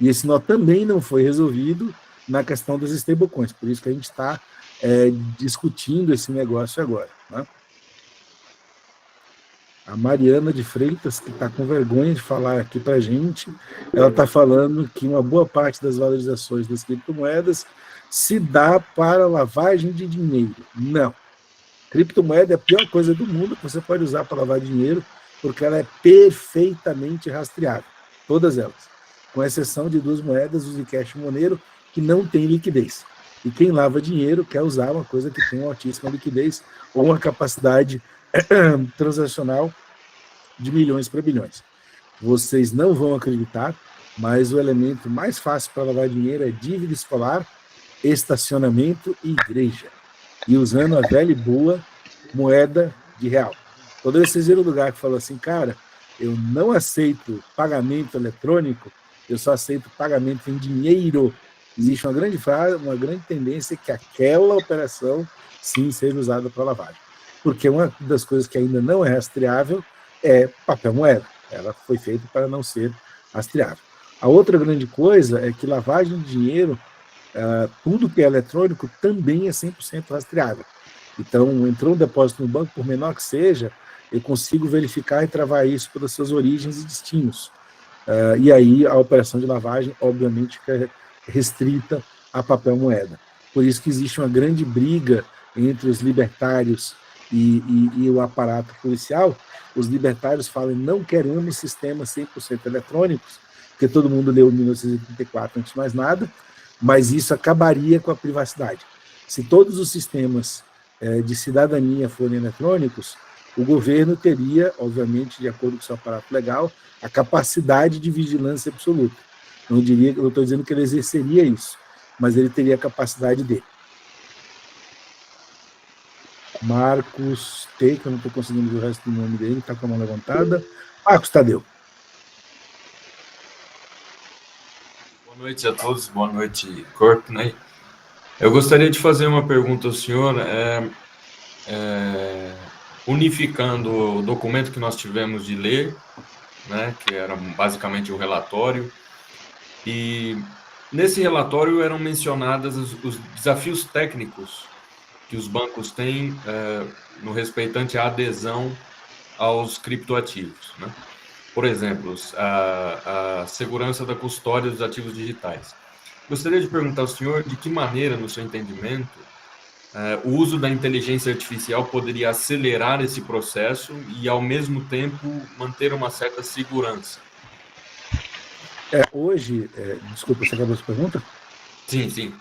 E esse nó também não foi resolvido na questão dos stablecoins, por isso que a gente está discutindo esse negócio agora. Né? A Mariana de Freitas, que está com vergonha de falar aqui para a gente, ela está falando que uma boa parte das valorizações das criptomoedas se dá para lavagem de dinheiro. Não. Criptomoeda é a pior coisa do mundo que você pode usar para lavar dinheiro, porque ela é perfeitamente rastreável. Todas elas. Com exceção de duas moedas, o Zcash e o Monero, que não tem liquidez. E quem lava dinheiro quer usar uma coisa que tem uma altíssima liquidez ou uma capacidade transacional de milhões para bilhões. Vocês não vão acreditar, mas o elemento mais fácil para lavar dinheiro é dívida escolar, estacionamento e igreja. E usando a velha e boa moeda de real. Toda vez que vocês viram um lugar que fala assim, cara, eu não aceito pagamento eletrônico, eu só aceito pagamento em dinheiro. Existe uma grande tendência que aquela operação, sim, seja usada para lavagem. Porque uma das coisas que ainda não é rastreável é papel moeda. Ela foi feita para não ser rastreável. A outra grande coisa é que lavagem de dinheiro, tudo que é eletrônico, também é 100% rastreável. Então, entrou um depósito no banco, por menor que seja, eu consigo verificar e travar isso pelas suas origens e destinos. E aí a operação de lavagem, obviamente, fica restrita a papel moeda. Por isso que existe uma grande briga entre os libertários e o aparato policial. Os libertários falam, não queremos sistemas 100% eletrônicos, porque todo mundo leu 1984 antes de mais nada, mas isso acabaria com a privacidade. Se todos os sistemas de cidadania forem eletrônicos, o governo teria, obviamente, de acordo com o seu aparato legal, a capacidade de vigilância absoluta. Não estou dizendo que ele exerceria isso, mas ele teria a capacidade dele. Marcos T, que eu não estou conseguindo ver o resto do nome dele, está com a mão levantada. Marcos Tadeu. Boa noite a todos, boa noite, Courtney. Eu gostaria de fazer uma pergunta ao senhor, unificando o documento que nós tivemos de ler, né, que era basicamente o relatório, e nesse relatório eram mencionados os desafios técnicos que os bancos têm no respeitante à adesão aos criptoativos, né? Por exemplo, a segurança da custódia dos ativos digitais. Gostaria de perguntar ao senhor de que maneira, no seu entendimento, o uso da inteligência artificial poderia acelerar esse processo e, ao mesmo tempo, manter uma certa segurança. Hoje, desculpa, você acabou essa pergunta? Sim, sim.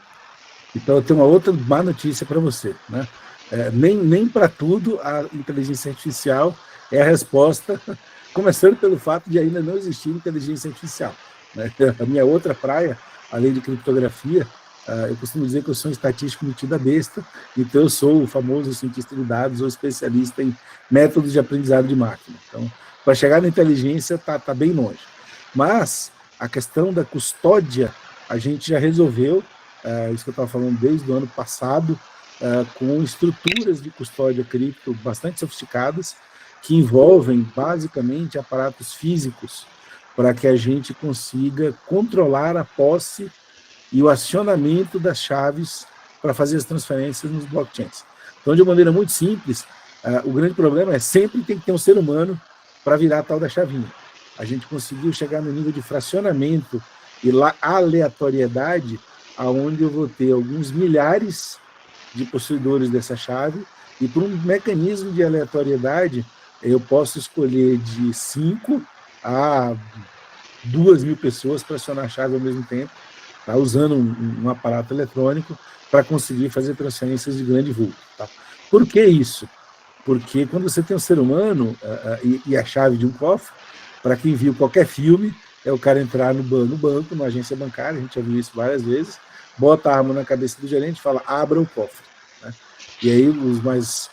Então, eu tenho uma outra má notícia para você, né? Nem para tudo a inteligência artificial é a resposta, começando pelo fato de ainda não existir inteligência artificial, né? A minha outra praia, além de criptografia, eu costumo dizer que eu sou um estatístico metido a besta, então eu sou o famoso cientista de dados ou especialista em métodos de aprendizado de máquina. Então, para chegar na inteligência, tá bem longe. Mas a questão da custódia, a gente já resolveu, isso que eu estava falando desde o ano passado, com estruturas de custódia cripto bastante sofisticadas, que envolvem basicamente aparatos físicos para que a gente consiga controlar a posse e o acionamento das chaves para fazer as transferências nos blockchains. Então, de uma maneira muito simples, o grande problema é sempre tem que ter um ser humano para virar a tal da chavinha. A gente conseguiu chegar no nível de fracionamento e aleatoriedade, aonde eu vou ter alguns milhares de possuidores dessa chave, e por um mecanismo de aleatoriedade, eu posso escolher de 5 a 2.000 pessoas para acionar a chave ao mesmo tempo, tá? Usando um aparato eletrônico para conseguir fazer transferências de grande vulto. Tá? Por que isso? Porque quando você tem um ser humano e a chave de um cofre, para quem viu qualquer filme, é o cara entrar no banco, numa agência bancária, a gente já viu isso várias vezes, bota a arma na cabeça do gerente e fala, abra o cofre. Né? E aí os mais...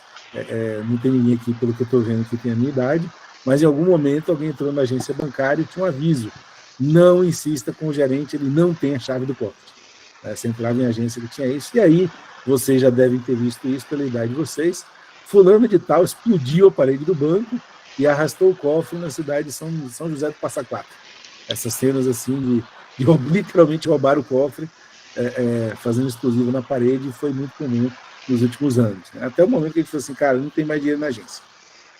não tem ninguém aqui, pelo que eu estou vendo, que tem a minha idade, mas em algum momento alguém entrou na agência bancária e tinha um aviso, não insista com o gerente, ele não tem a chave do cofre. Você entrava em agência que tinha isso, e aí vocês já devem ter visto isso pela idade de vocês, fulano de tal explodiu a parede do banco e arrastou o cofre na cidade de São José do Passa Quatro. Essas cenas assim de literalmente roubar o cofre, fazendo explosivo na parede, foi muito comum nos últimos anos. Né? Até o momento que a gente falou assim, cara, não tem mais dinheiro na agência.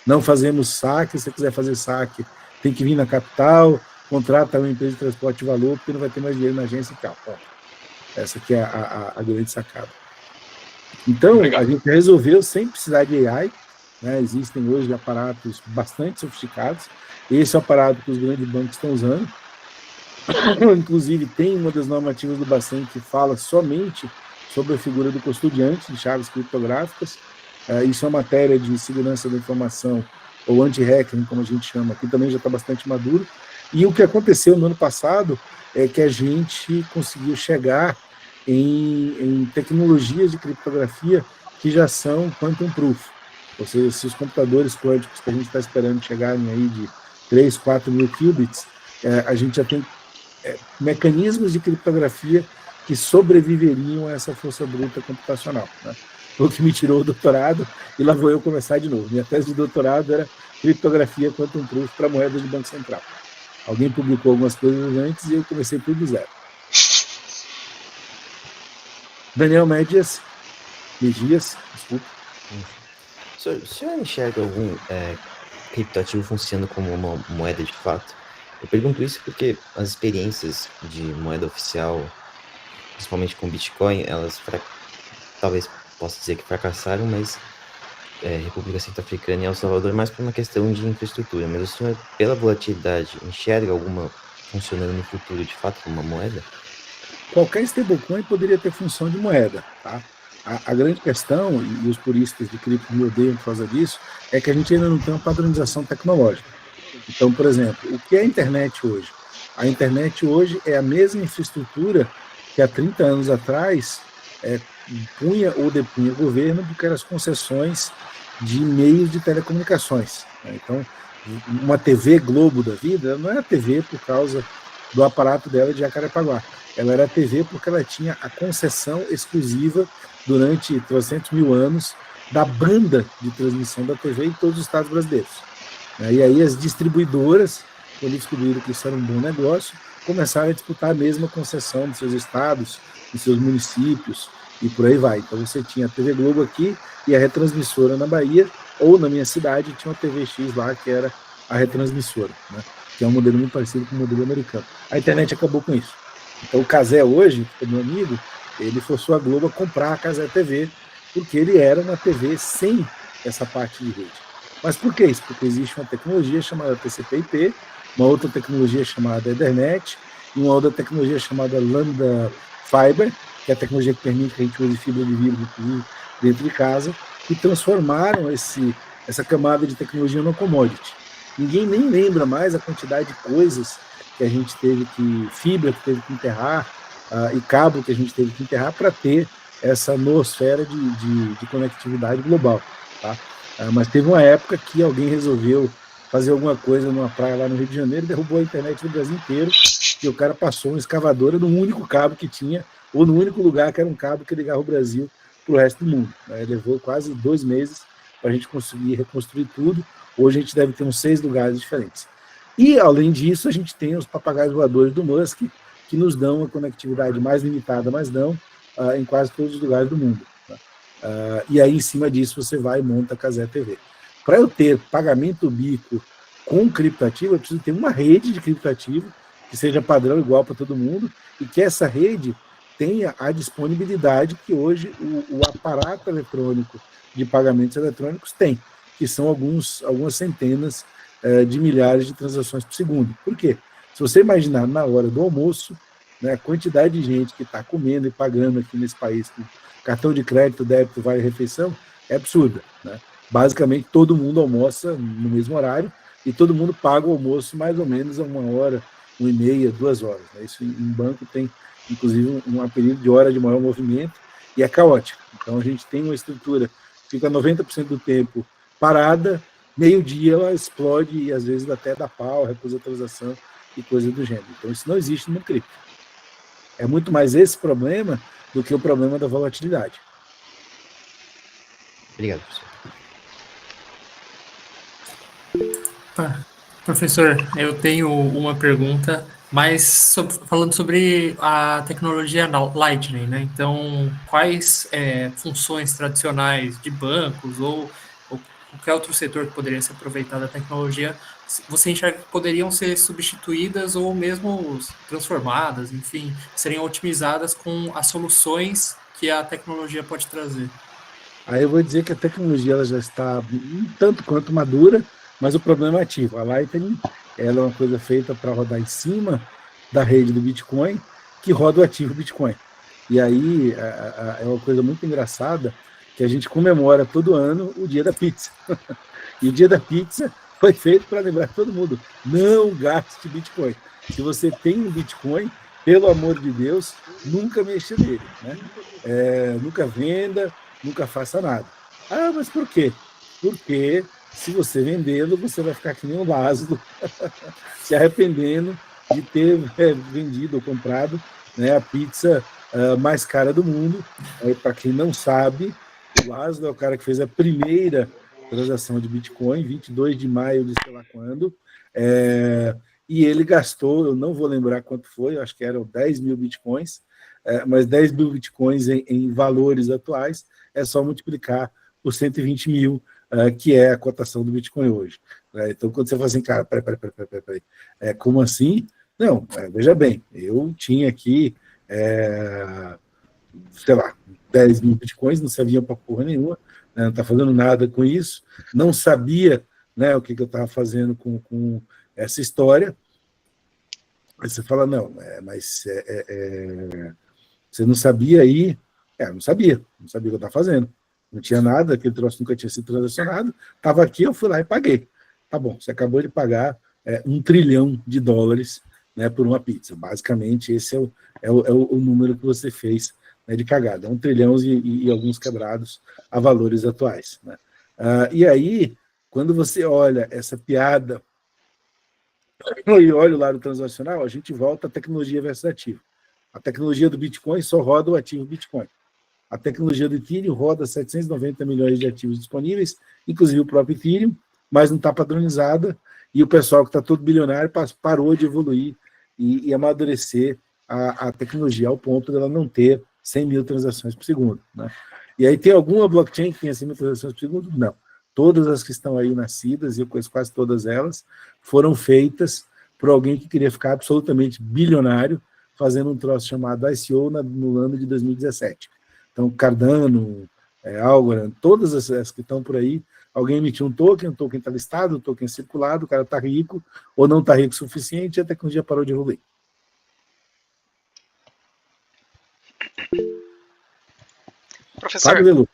Não fazemos saque, se você quiser fazer saque, tem que vir na capital, contrata uma empresa de transporte de valor, porque não vai ter mais dinheiro na agência e tal. Ó, essa aqui é a grande sacada. Então, a gente resolveu sem precisar de AI, né? Existem hoje aparatos bastante sofisticados, esse é o aparato que os grandes bancos estão usando, Inclusive, tem uma das normativas do Bacen que fala somente sobre a figura do custodiante de chaves criptográficas. Isso é uma matéria de segurança da informação, ou anti-hacking, como a gente chama, que também já está bastante maduro. E o que aconteceu no ano passado é que a gente conseguiu chegar em tecnologias de criptografia que já são quantum proof. Ou seja, se os computadores quânticos que a gente está esperando chegarem aí de 3, 4 mil qubits, a gente já tem mecanismos de criptografia que sobreviveriam a essa força bruta computacional, né? O que me tirou o doutorado, e lá vou eu começar de novo. Minha tese de doutorado era criptografia quantum proof para moedas de Banco Central. Alguém publicou algumas coisas antes e eu comecei tudo do zero. Daniel Megias, desculpa. O senhor enxerga algum criptoativo funcionando como uma moeda de fato? Eu pergunto isso porque as experiências de moeda oficial, principalmente com Bitcoin, elas talvez possa dizer que fracassaram, mas República Centro-Africana e El Salvador mais por uma questão de infraestrutura. Mas o senhor, pela volatilidade, enxerga alguma funcionando no futuro de fato como uma moeda? Qualquer stablecoin poderia ter função de moeda, tá? A grande questão, e os puristas de cripto me odeiam por causa disso, é que a gente ainda não tem uma padronização tecnológica. Então, por exemplo, o que é a internet hoje? A internet hoje é a mesma infraestrutura que há 30 anos atrás punha ou depunha o governo, porque eram as concessões de meios de telecomunicações. Então, uma TV Globo da vida não era TV por causa do aparato dela de Jacarepaguá. Ela era TV porque ela tinha a concessão exclusiva durante 300 mil anos da banda de transmissão da TV em todos os estados brasileiros. E aí as distribuidoras, quando descobriram que isso era um bom negócio, começaram a disputar a mesma concessão dos seus estados, dos seus municípios, e por aí vai. Então você tinha a TV Globo aqui e a retransmissora na Bahia, ou na minha cidade tinha uma TV X lá, que era a retransmissora, né? Que é um modelo muito parecido com o modelo americano. A internet acabou com isso. Então o Cazé hoje, que é meu amigo, ele forçou a Globo a comprar a Cazé TV, porque ele era uma TV sem essa parte de rede. Mas por que isso? Porque existe uma tecnologia chamada TCP/IP, uma outra tecnologia chamada Ethernet, e uma outra tecnologia chamada Lambda Fiber, que é a tecnologia que permite que a gente use fibra de vidro dentro de casa, e transformaram essa camada de tecnologia no commodity. Ninguém nem lembra mais a quantidade de coisas que a gente teve fibra que teve que enterrar, e cabo que a gente teve que enterrar para ter essa noosfera de conectividade global, tá? Mas teve uma época que alguém resolveu fazer alguma coisa numa praia lá no Rio de Janeiro, derrubou a internet do Brasil inteiro, e o cara passou uma escavadora no único cabo que tinha, ou no único lugar que era um cabo que ligava o Brasil para o resto do mundo. Levou quase 2 meses para a gente conseguir reconstruir tudo. Hoje a gente deve ter uns 6 lugares diferentes. E, além disso, a gente tem os papagaios voadores do Musk, que nos dão uma conectividade mais limitada, mas não em quase todos os lugares do mundo. E aí, em cima disso, você vai e monta a Cazé TV. Para eu ter pagamento bico com criptativo, eu preciso ter uma rede de criptativo que seja padrão igual para todo mundo e que essa rede tenha a disponibilidade que hoje o aparato eletrônico de pagamentos eletrônicos tem, que são algumas centenas de milhares de transações por segundo. Por quê? Se você imaginar na hora do almoço, né, a quantidade de gente que está comendo e pagando aqui nesse país com cartão de crédito, débito, vale refeição, é absurda, né? Basicamente, todo mundo almoça no mesmo horário e todo mundo paga o almoço mais ou menos a 1 hora, 1h30, 2 horas. Né? Isso em banco tem, inclusive, um apelido de hora de maior movimento e é caótico. Então, a gente tem uma estrutura que fica 90% do tempo parada, meio-dia ela explode e, às vezes, até dá pau, recusa a transação e coisa do gênero. Então, isso não existe no cripto. É muito mais esse problema do que o problema da volatilidade. Obrigado, professor. Professor, eu tenho uma pergunta, mas falando sobre a tecnologia Lightning, né? Então, quais funções tradicionais de bancos ou qualquer outro setor que poderia ser aproveitado da tecnologia, você enxerga que poderiam ser substituídas ou mesmo transformadas, enfim, seriam otimizadas com as soluções que a tecnologia pode trazer? Aí eu vou dizer que a tecnologia ela já está um tanto quanto madura, mas o problema é ativo. A Lightning ela é uma coisa feita para rodar em cima da rede do Bitcoin que roda o ativo Bitcoin. E aí é uma coisa muito engraçada que a gente comemora todo ano o dia da pizza. E o dia da pizza foi feito para lembrar todo mundo, não gaste Bitcoin. Se você tem um Bitcoin, pelo amor de Deus, nunca mexa nele, né? Nunca venda, nunca faça nada. Ah, mas por quê? Porque se você vendê-lo, você vai ficar que nem um Lázaro, se arrependendo de ter vendido ou comprado, né, a pizza mais cara do mundo. Para quem não sabe, o Lázaro é o cara que fez a primeira transação de Bitcoin, 22 de maio de sei lá quando, e ele gastou, eu não vou lembrar quanto foi, acho que eram 10 mil Bitcoins, mas 10 mil Bitcoins em valores atuais é só multiplicar por 120 mil, que é a cotação do Bitcoin hoje. Então, quando você fala assim, cara, peraí, como assim? Não, veja bem, eu tinha aqui, sei lá, 10 mil Bitcoins, não sabia para porra nenhuma, né, não está fazendo nada com isso, não sabia, né, o que eu estava fazendo com essa história. Aí você fala, não, mas você não sabia aí? Não sabia o que eu estava fazendo. Não tinha nada, aquele troço nunca tinha sido transacionado, estava aqui, eu fui lá e paguei. Tá bom, você acabou de pagar $1 trilhão, né, por uma pizza. Basicamente, esse é o número que você fez, né, de cagada. 1 trilhão e alguns quebrados a valores atuais. Né? E aí, quando você olha essa piada e olha o lado transacional, a gente volta à tecnologia versus ativo. A tecnologia do Bitcoin só roda o ativo Bitcoin. A tecnologia do Ethereum roda 790 milhões de ativos disponíveis, inclusive o próprio Ethereum, mas não está padronizada, e o pessoal que está todo bilionário parou de evoluir e amadurecer a tecnologia ao ponto dela não ter 100 mil transações por segundo. Né? E aí tem alguma blockchain que tenha 100 mil transações por segundo? Não. Todas as que estão aí nascidas, e eu conheço quase todas elas, foram feitas por alguém que queria ficar absolutamente bilionário, fazendo um troço chamado ICO no ano de 2017. Então, Cardano, Algorand, todas as que estão por aí, alguém emitiu um token, o token está listado, o token é circulado, o cara está rico, ou não está rico o suficiente, e a tecnologia parou de evoluir. Professor, Fábio,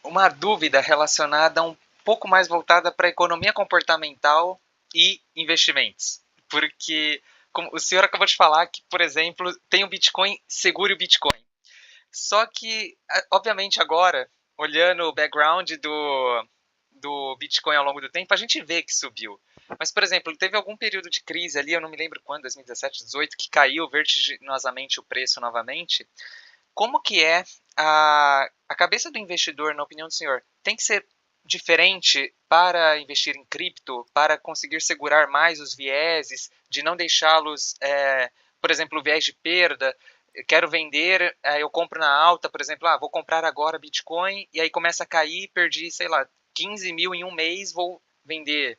uma dúvida relacionada um pouco mais voltada para a economia comportamental e investimentos. Porque, como o senhor acabou de falar, que, por exemplo, tem o Bitcoin, segure o Bitcoin. Só que, obviamente, agora, olhando o background do Bitcoin ao longo do tempo, a gente vê que subiu. Mas, por exemplo, teve algum período de crise ali, eu não me lembro quando, 2017, 2018, que caiu vertiginosamente o preço novamente. Como que é a cabeça do investidor, na opinião do senhor? Tem que ser diferente para investir em cripto, para conseguir segurar mais os vieses, de não deixá-los, por exemplo, o viés de perda? Quero vender, eu compro na alta, por exemplo, vou comprar agora Bitcoin, e aí começa a cair, perdi, sei lá, 15 mil em um mês, vou vender.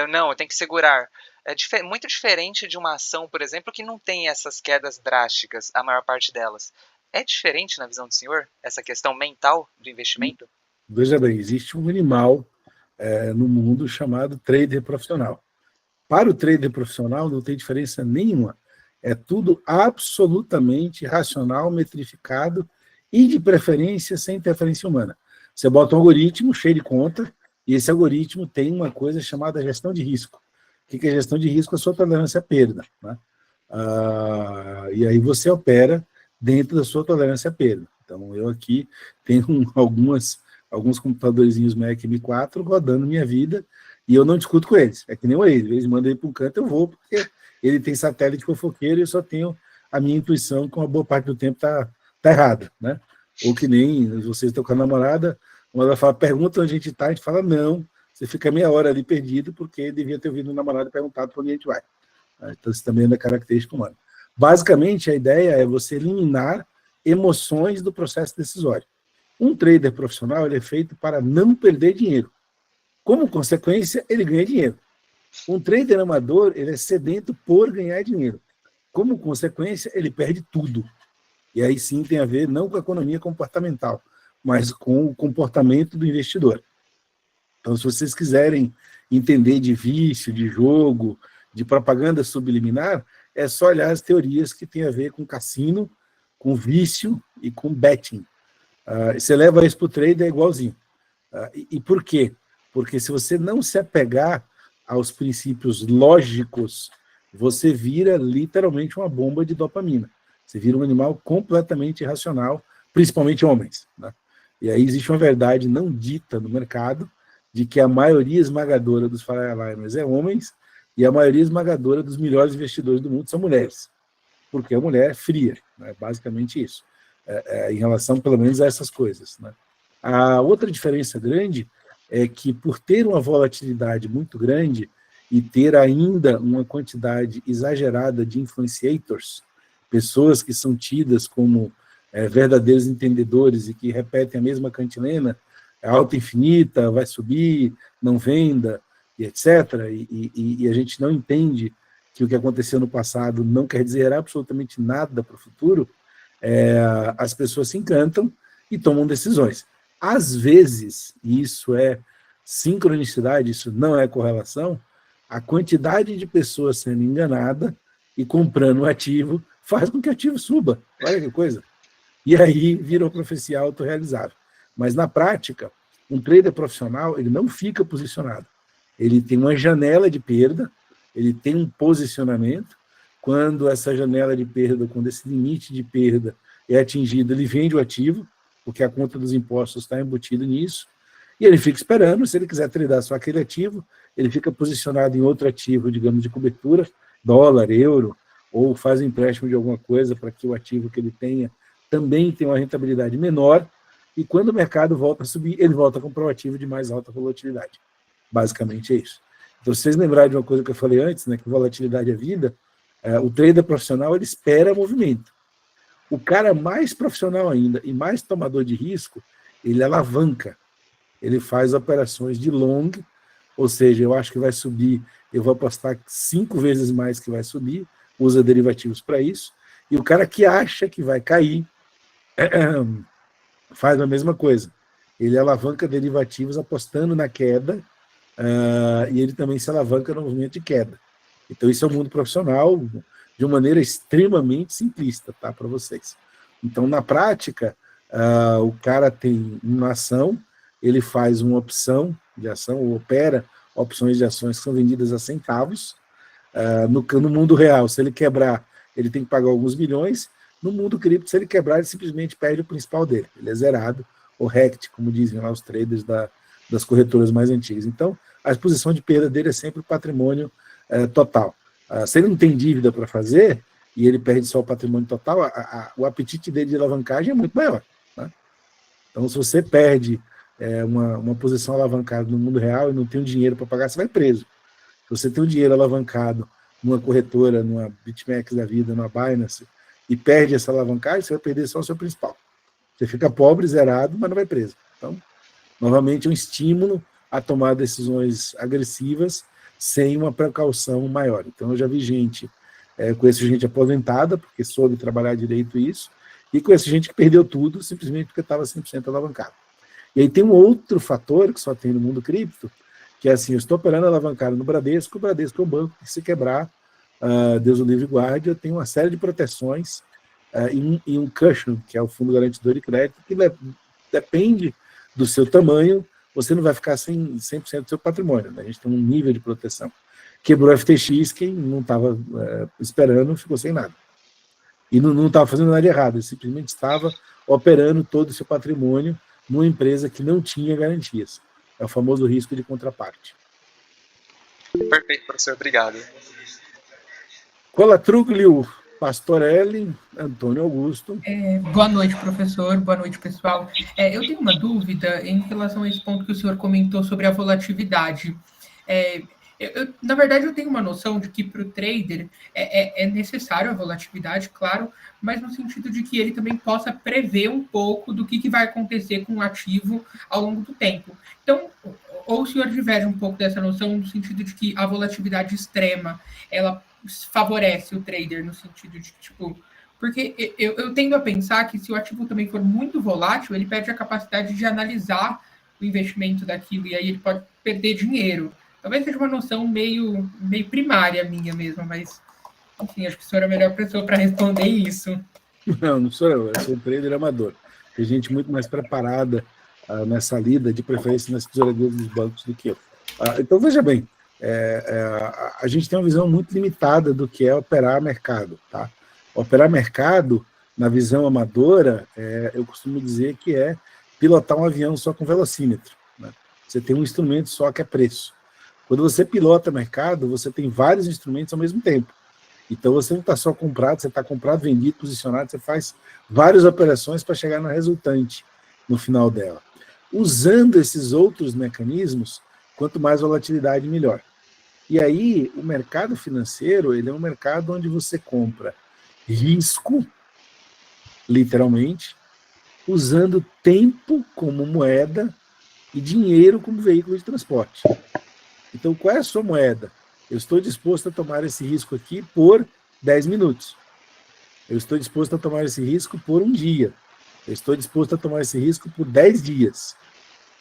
Não, eu tenho que segurar. É muito diferente de uma ação, por exemplo, que não tem essas quedas drásticas, a maior parte delas. É diferente na visão do senhor, essa questão mental do investimento? veja bem, existe um animal no mundo chamado trader profissional. Para o trader profissional não tem diferença nenhuma. É tudo absolutamente racional, metrificado e, de preferência, sem interferência humana. Você bota um algoritmo cheio de conta e esse algoritmo tem uma coisa chamada gestão de risco. O que é gestão de risco? A sua tolerância à perda. Né? E aí você opera dentro da sua tolerância à perda. Então, eu aqui tenho alguns computadorzinhos Mac M4 rodando minha vida e eu não discuto com eles. É que nem eles mandam ele para um canto, eu vou, porque ele tem satélite fofoqueiro e eu só tenho a minha intuição que uma boa parte do tempo tá errada, né? Ou que nem vocês estão com a namorada, uma ela fala, pergunta onde a gente está, a gente fala, não, você fica meia hora ali perdido, porque devia ter ouvido o namorado e perguntado para onde a gente vai. Então, isso também é da característica humana. Basicamente, a ideia é você eliminar emoções do processo decisório. Um trader profissional ele é feito para não perder dinheiro. Como consequência, ele ganha dinheiro. Um trader amador ele é sedento por ganhar dinheiro. Como consequência, ele perde tudo. E aí sim tem a ver não com a economia comportamental, mas com o comportamento do investidor. Então, se vocês quiserem entender de vício, de jogo, de propaganda subliminar, é só olhar as teorias que têm a ver com cassino, com vício e com betting. Você leva isso para o trader, é igualzinho. E por quê? Porque se você não se apegar aos princípios lógicos, você vira literalmente uma bomba de dopamina. Você vira um animal completamente irracional, principalmente homens, né? E aí existe uma verdade não dita no mercado de que a maioria esmagadora dos Fairliners é homens e a maioria esmagadora dos melhores investidores do mundo são mulheres, porque a mulher é fria, né? Basicamente isso, em relação pelo menos a essas coisas, né? A outra diferença grande é que, por ter uma volatilidade muito grande e ter ainda uma quantidade exagerada de influenciators, pessoas que são tidas como verdadeiros entendedores e que repetem a mesma cantilena, alta infinita, vai subir, não venda, e etc., e a gente não entende que o que aconteceu no passado não quer dizer absolutamente nada para o futuro, as pessoas se encantam e tomam decisões. Às vezes, e isso é sincronicidade, isso não é correlação, a quantidade de pessoas sendo enganada e comprando o ativo faz com que o ativo suba. Olha que coisa. E aí vira uma profecia autorrealizável. Mas, na prática, um trader profissional ele não fica posicionado. Ele tem uma janela de perda, ele tem um posicionamento. Quando essa janela de perda, quando esse limite de perda é atingido, ele vende o ativo, porque a conta dos impostos está embutida nisso, e ele fica esperando. Se ele quiser tradar só aquele ativo, ele fica posicionado em outro ativo, digamos, de cobertura, dólar, euro, ou faz um empréstimo de alguma coisa para que o ativo que ele tenha também tenha uma rentabilidade menor, e quando o mercado volta a subir, ele volta a comprar um ativo de mais alta volatilidade. Basicamente é isso. Então, se vocês lembrarem de uma coisa que eu falei antes, né, que volatilidade é vida, o trader profissional ele espera movimento. O cara mais profissional ainda e mais tomador de risco, ele alavanca. Ele faz operações de long, ou seja, eu acho que vai subir, eu vou apostar 5 vezes mais que vai subir, usa derivativos para isso, e o cara que acha que vai cair faz a mesma coisa. Ele alavanca derivativos apostando na queda, e ele também se alavanca no movimento de queda. Então, isso é o mundo profissional de uma maneira extremamente simplista, tá, para vocês. Então, na prática, o cara tem uma ação, ele faz uma opção de ação, ou opera opções de ações que são vendidas a centavos. No mundo real, se ele quebrar, ele tem que pagar alguns milhões. No mundo cripto, se ele quebrar, ele simplesmente perde o principal dele. Ele é zerado, ou hacked, como dizem lá os traders das corretoras mais antigas. Então, a exposição de perda dele é sempre o patrimônio total. Se ele não tem dívida para fazer, e ele perde só o patrimônio total, o apetite dele de alavancagem é muito maior, né? Então, se você perde uma posição alavancada no mundo real e não tem o dinheiro para pagar, você vai preso. Se você tem o dinheiro alavancado numa corretora, numa BitMEX da vida, numa Binance, e perde essa alavancagem, você vai perder só o seu principal. Você fica pobre, zerado, mas não vai preso. Então, novamente, é um estímulo a tomar decisões agressivas sem uma precaução maior. Então, eu já vi gente, conheço gente aposentada, porque soube trabalhar direito isso, e conheço gente que perdeu tudo simplesmente porque estava 100% alavancado. E aí tem um outro fator que só tem no mundo cripto, que é assim, eu estou operando alavancado no Bradesco, o Bradesco é um banco que, se quebrar, Deus o livre guarde, eu tenho uma série de proteções e um cushion, que é o fundo garantidor de crédito, que depende do seu tamanho, você não vai ficar sem 100% do seu patrimônio, né? A gente tem um nível de proteção. Quebrou o FTX, quem não estava esperando ficou sem nada. E não estava fazendo nada de errado, ele simplesmente estava operando todo o seu patrimônio numa empresa que não tinha garantias. É o famoso risco de contraparte. Perfeito, professor. Obrigado. Colatruglio, Pastorelli, Antônio Augusto. Boa noite, professor. Boa noite, pessoal. Eu tenho uma dúvida em relação a esse ponto que o senhor comentou sobre a volatilidade. Na verdade, eu tenho uma noção de que para o trader é necessário a volatilidade, claro, mas no sentido de que ele também possa prever um pouco do que vai acontecer com o ativo ao longo do tempo. Então, ou o senhor diverge um pouco dessa noção no sentido de que a volatilidade extrema, ela favorece o trader no sentido de, tipo... Porque eu tendo a pensar que se o ativo também for muito volátil, ele perde a capacidade de analisar o investimento daquilo, e aí ele pode perder dinheiro. Talvez seja uma noção meio primária minha mesmo, mas Enfim, acho que o senhor é a melhor pessoa para responder isso. Não sou eu sou um trader amador. Tem gente muito mais preparada nessa lida, de preferência nas tesourarias dos bancos do que eu. Então, veja bem, a gente tem uma visão muito limitada do que é operar mercado. Tá? Operar mercado, na visão amadora, eu costumo dizer que é pilotar um avião só com velocímetro. Né? Você tem um instrumento só que é preço. Quando você pilota mercado, você tem vários instrumentos ao mesmo tempo. Então, você não está só comprado, você está comprado, vendido, posicionado, você faz várias operações para chegar no resultante no final dela. Usando esses outros mecanismos, quanto mais volatilidade, melhor. E aí, o mercado financeiro, ele é um mercado onde você compra risco, literalmente, usando tempo como moeda e dinheiro como veículo de transporte. Então, qual é a sua moeda? Eu estou disposto a tomar esse risco aqui por 10 minutos. Eu estou disposto a tomar esse risco por um dia. Eu estou disposto a tomar esse risco por 10 dias.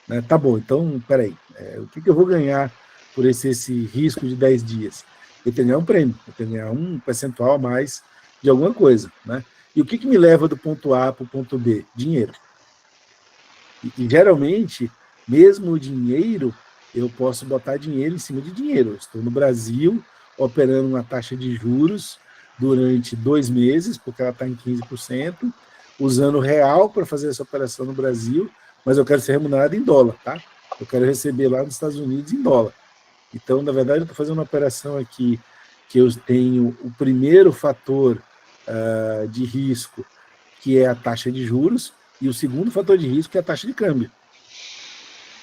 Né? Tá bom, então, peraí. O que eu vou ganhar por esse risco de 10 dias? Eu tenho que ganhar um prêmio, eu tenho que ganhar um percentual a mais de alguma coisa. Né? E o que me leva do ponto A para o ponto B? Dinheiro. E geralmente, mesmo o dinheiro, eu posso botar dinheiro em cima de dinheiro. Eu estou no Brasil, operando uma taxa de juros durante 2 meses, porque ela está em 15%, usando real para fazer essa operação no Brasil, mas eu quero ser remunerado em dólar, tá? Eu quero receber lá nos Estados Unidos em dólar. Então, na verdade, eu estou fazendo uma operação aqui que eu tenho o primeiro fator de risco, que é a taxa de juros, e o segundo fator de risco, que é a taxa de câmbio.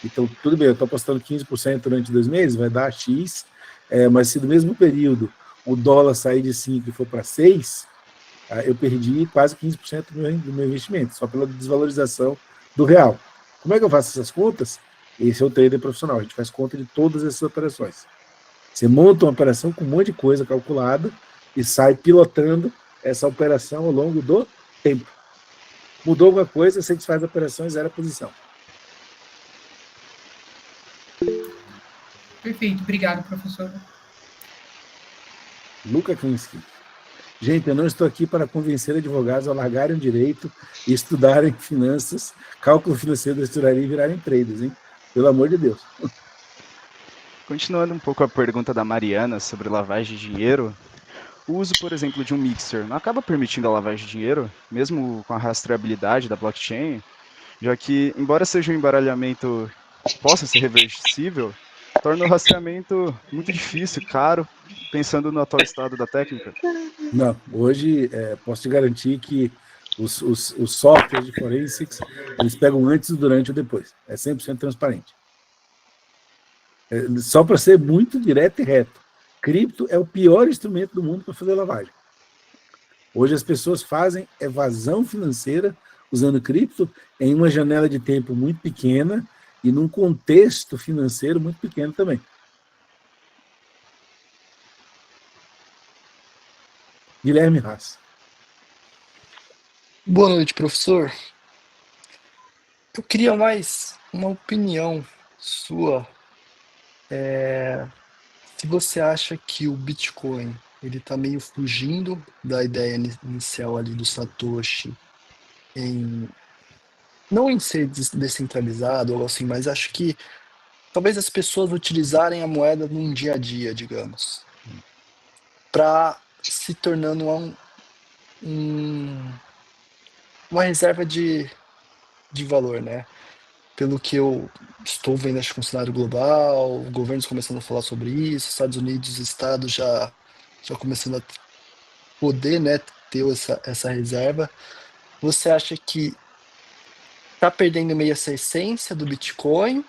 Então, tudo bem, eu estou apostando 15% durante 2 meses, vai dar X, mas se no mesmo período o dólar sair de 5 e for para 6, eu perdi quase 15% do meu investimento, só pela desvalorização do real. Como é que eu faço essas contas? Esse é o trader profissional, a gente faz conta de todas essas operações. Você monta uma operação com um monte de coisa calculada e sai pilotando essa operação ao longo do tempo. Mudou alguma coisa, você desfaz a operação e zera a posição. Perfeito, obrigado, professor. Luca Kinski. Gente, eu não estou aqui para convencer advogados a largarem o direito e estudarem finanças, cálculo financeiro da tesouraria e virarem traders, hein? Pelo amor de Deus. Continuando um pouco a pergunta da Mariana sobre lavagem de dinheiro, o uso, por exemplo, de um mixer não acaba permitindo a lavagem de dinheiro, mesmo com a rastreabilidade da blockchain, já que, embora seja um embaralhamento que possa ser reversível, torna o rastreamento muito difícil, caro, pensando no atual estado da técnica? Não, hoje posso te garantir que os softwares de forensics, eles pegam antes, durante ou depois. É 100% transparente. Só para ser muito direto e reto. Cripto é o pior instrumento do mundo para fazer lavagem. Hoje as pessoas fazem evasão financeira usando cripto em uma janela de tempo muito pequena e num contexto financeiro muito pequeno também. Guilherme Haas. Boa noite, professor. Eu queria mais uma opinião sua. Se você acha que o Bitcoin ele está meio fugindo da ideia inicial ali do Satoshi, não em ser descentralizado ou assim, mas acho que talvez as pessoas utilizarem a moeda num dia a dia, digamos, para se tornando uma reserva de valor, né? Pelo que eu estou vendo, acho que com o cenário global, governos começando a falar sobre isso, Estados Unidos, estados já começando a poder, né, ter essa reserva. Você acha que está perdendo meio essa essência do Bitcoin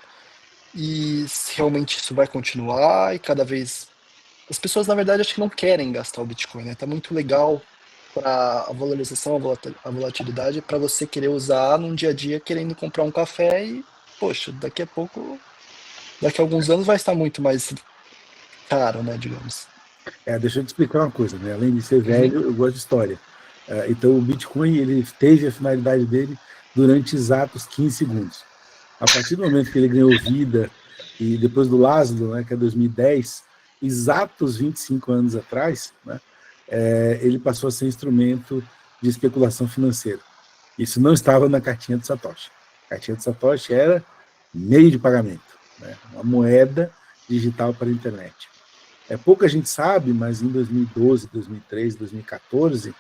e se realmente isso vai continuar e cada vez... As pessoas, na verdade, acho que não querem gastar o Bitcoin, né? Tá muito legal para a valorização, a volatilidade, para você querer usar num dia a dia, querendo comprar um café e, poxa, daqui a alguns anos vai estar muito mais caro, né, digamos. Deixa eu te explicar uma coisa, né? Além de ser velho, eu gosto de história. Então, o Bitcoin, ele teve a finalidade dele durante exatos 15 segundos. A partir do momento que ele ganhou vida, e depois do Laszlo, né, que é 2010, exatos 25 anos atrás, né, ele passou a ser instrumento de especulação financeira. Isso não estava na cartinha de Satoshi. A cartinha de Satoshi era meio de pagamento, né? Uma moeda digital para a internet. Pouca gente sabe, mas em 2012, 2013, 2014,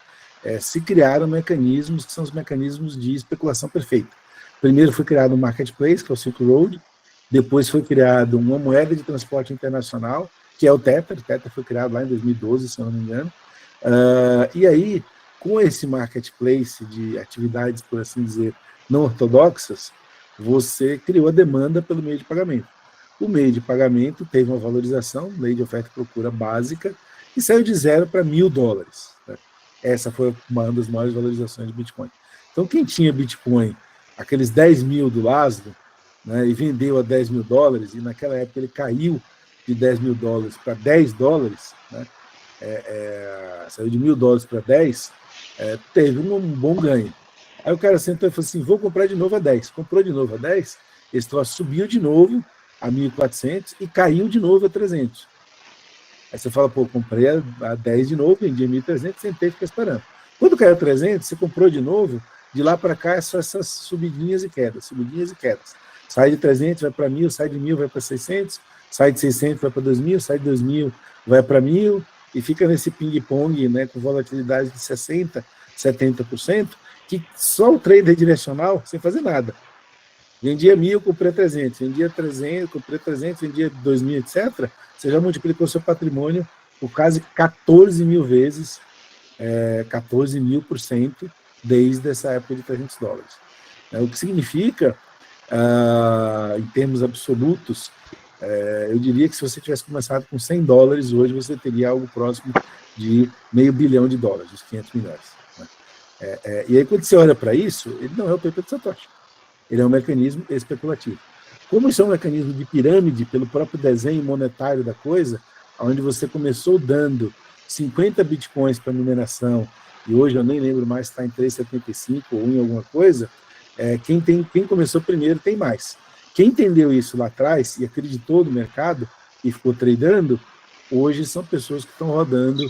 se criaram mecanismos que são os mecanismos de especulação perfeita. Primeiro foi criado um marketplace, que é o Silk Road, depois foi criado uma moeda de transporte internacional, que é o Tether. O Tether foi criado lá em 2012, se eu não me engano. E aí, com esse marketplace de atividades, por assim dizer, não ortodoxas, você criou a demanda pelo meio de pagamento. O meio de pagamento teve uma valorização, lei de oferta e procura básica, e saiu de $0 para $1.000. Né? Essa foi uma das maiores valorizações de Bitcoin. Então, quem tinha Bitcoin, aqueles 10 mil do Laszlo, né, e vendeu a $10.000, e naquela época ele caiu de $10.000 para $10, né, saiu de $1.000 para 10, teve um bom ganho. Aí o cara sentou e falou assim, vou comprar de novo a 10. Comprou de novo a 10, esse troço subiu de novo a 1.400 e caiu de novo a 300. Aí você fala, pô, comprei a 10 de novo, vendi a 1.300, sentei e fiquei esperando. Quando caiu a 300, você comprou de novo, de lá para cá é só essas subidinhas e quedas, subidinhas e quedas. Sai de 300, vai para 1.000, sai de 1.000, vai para 600, sai de 600, vai para 2.000, sai de 2.000, vai para 1.000, e fica nesse ping-pong, né, com volatilidade de 60%, 70%, que só o trader direcional, sem fazer nada. Vendia 1.000, comprei 300, vendia 300, comprei 300, vendia 2.000, etc. Você já multiplicou seu patrimônio por quase 14 mil vezes, 14.000% desde essa época de $300. O que significa, em termos absolutos, eu diria que se você tivesse começado com $100, hoje você teria algo próximo de $500 milhão, os 500 milhões. E aí, quando você olha para isso, ele não é o paper de Satoshi. Ele é um mecanismo especulativo. Como isso é um mecanismo de pirâmide, pelo próprio desenho monetário da coisa, onde você começou dando 50 bitcoins para mineração, e hoje eu nem lembro mais se está em 3,75 ou em alguma coisa, quem começou primeiro tem mais. Quem entendeu isso lá atrás e acreditou no mercado e ficou tradando, hoje são pessoas que estão rodando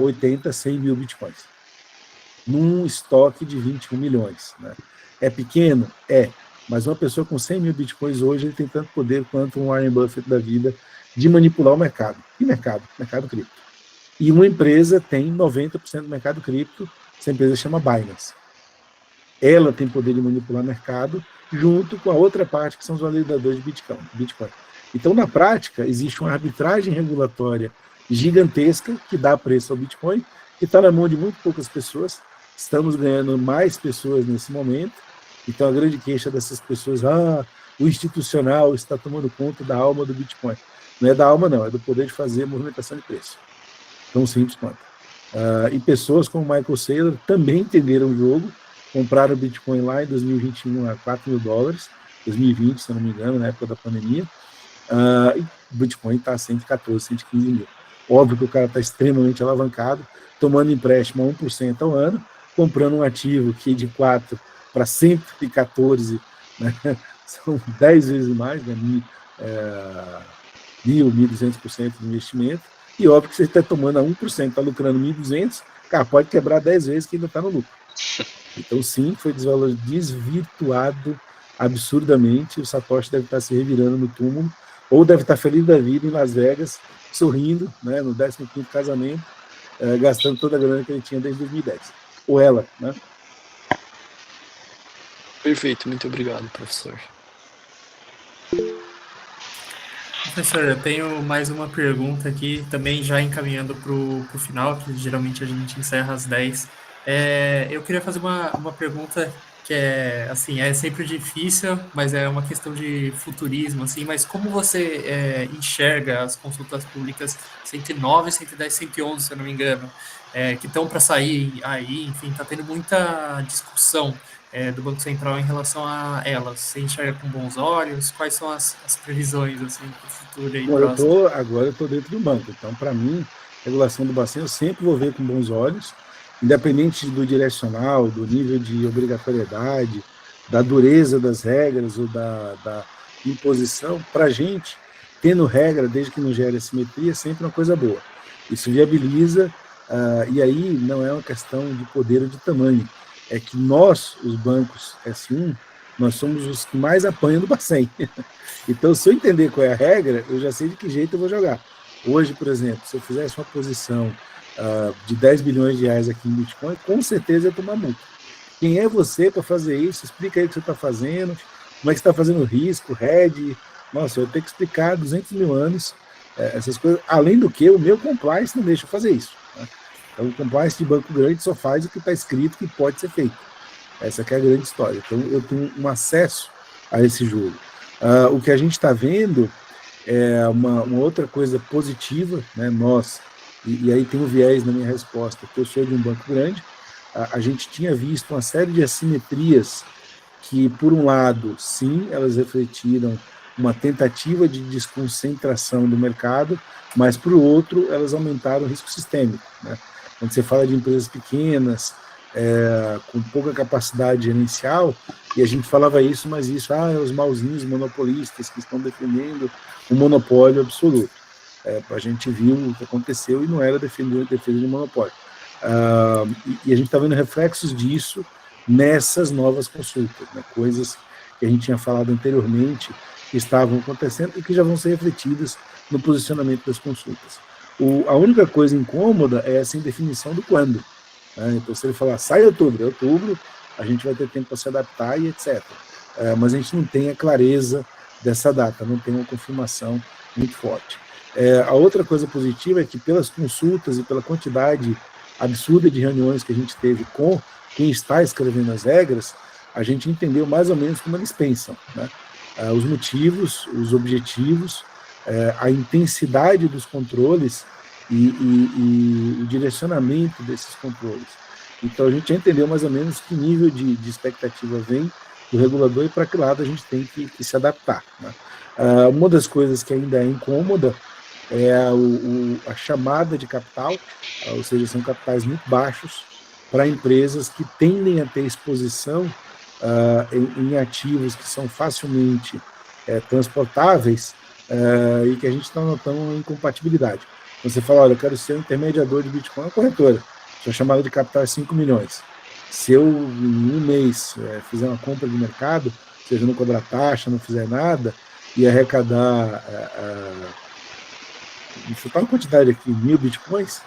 80, 100 mil bitcoins. Num estoque de 21 milhões. Né? É pequeno? Mas uma pessoa com 100 mil bitcoins hoje ele tem tanto poder quanto um Warren Buffett da vida de manipular o mercado. E mercado? Mercado cripto. E uma empresa tem 90% do mercado cripto, essa empresa chama Binance. Ela tem poder de manipular o mercado junto com a outra parte, que são os validadores de Bitcoin. Então, na prática, existe uma arbitragem regulatória gigantesca que dá preço ao Bitcoin, que está na mão de muito poucas pessoas. Estamos ganhando mais pessoas nesse momento. Então, a grande queixa dessas pessoas, o institucional está tomando conta da alma do Bitcoin. Não é da alma, não, é do poder de fazer movimentação de preço. Tão simples quanto. E pessoas como Michael Saylor também entenderam o jogo, compraram o Bitcoin lá em 2021 a $4.000, 2020, se eu não me engano, na época da pandemia, e o Bitcoin está a 114, 115 mil. Óbvio que o cara está extremamente alavancado, tomando empréstimo a 1% ao ano, comprando um ativo que de 4 para 114, né? São 10 vezes mais, né? 1.200% de investimento, e óbvio que você está tomando a 1%, está lucrando 1.200, cara, pode quebrar 10 vezes que ainda está no lucro. Então, sim, foi desvirtuado absurdamente. O Satoshi deve estar se revirando no túmulo, ou deve estar feliz da vida em Las Vegas, sorrindo, né, no 15º casamento, gastando toda a grana que ele tinha desde 2010. Ou ela, né? Perfeito, muito obrigado, professor. Professor, eu tenho mais uma pergunta aqui, também já encaminhando para o final, que geralmente a gente encerra às 10. Eu queria fazer uma pergunta que assim, é sempre difícil, mas é uma questão de futurismo, assim, mas como você enxerga as consultas públicas 109, 110, 111, se eu não me engano, que estão para sair aí, enfim, está tendo muita discussão do Banco Central em relação a elas. Você enxerga com bons olhos? Quais são as previsões assim, para o futuro aí próximo? Agora eu estou dentro do banco, então, para mim, regulação do Bacen eu sempre vou ver com bons olhos, independente do direcional, do nível de obrigatoriedade, da dureza das regras ou da imposição. Para a gente, tendo regra, desde que não gere assimetria, é sempre uma coisa boa. Isso viabiliza E aí não é uma questão de poder ou de tamanho, é que nós, os bancos S1, nós somos os que mais apanham do Bacen. Então, se eu entender qual é a regra, eu já sei de que jeito eu vou jogar. Hoje, por exemplo, se eu fizesse uma posição de 10 bilhões de reais aqui em Bitcoin, com certeza eu ia tomar multa. Quem é você para fazer isso? Explica aí o que você está fazendo, como é que você está fazendo risco, hedge. Nossa, eu tenho que explicar 200 mil anos essas coisas. Além do que, o meu compliance não deixa eu fazer isso. Né? Então, o compliance de banco grande só faz o que está escrito que pode ser feito. Essa que é a grande história. Então, eu tenho um acesso a esse jogo. O que a gente está vendo é uma outra coisa positiva, né? Nós, e aí tem um viés na minha resposta, que eu sou de um banco grande, a gente tinha visto uma série de assimetrias que, por um lado, sim, elas refletiram uma tentativa de desconcentração do mercado, mas, por outro, elas aumentaram o risco sistêmico. Né? Quando você fala de empresas pequenas, com pouca capacidade gerencial, e a gente falava isso, mas isso, os mauzinhos monopolistas que estão defendendo o monopólio absoluto. A gente viu o que aconteceu e não era defesa de monopólio. E a gente está vendo reflexos disso nessas novas consultas, né? Coisas que a gente tinha falado anteriormente que estavam acontecendo e que já vão ser refletidas no posicionamento das consultas. A única coisa incômoda é essa indefinição do quando. Né? Então, se ele falar, sai outubro, a gente vai ter tempo para se adaptar e etc. Mas a gente não tem a clareza dessa data, não tem uma confirmação muito forte. A outra coisa positiva é que, pelas consultas e pela quantidade absurda de reuniões que a gente teve com quem está escrevendo as regras, a gente entendeu mais ou menos como eles pensam, né? Os motivos, os objetivos, a intensidade dos controles e o direcionamento desses controles. Então, a gente já entendeu mais ou menos que nível de expectativa vem do regulador e para que lado a gente tem que se adaptar. Né? Uma das coisas que ainda é incômoda é a chamada de capital, ou seja, são capitais muito baixos para empresas que tendem a ter exposição em ativos que são facilmente transportáveis e que a gente está notando uma incompatibilidade. Você fala, olha, eu quero ser um intermediador de Bitcoin, uma corretora, sua chamada de capital é 5 milhões. Se eu, em um mês, fizer uma compra de mercado, seja não cobrar taxa, não fizer nada, e arrecadar, chutar uma quantidade aqui, 1.000 bitcoins,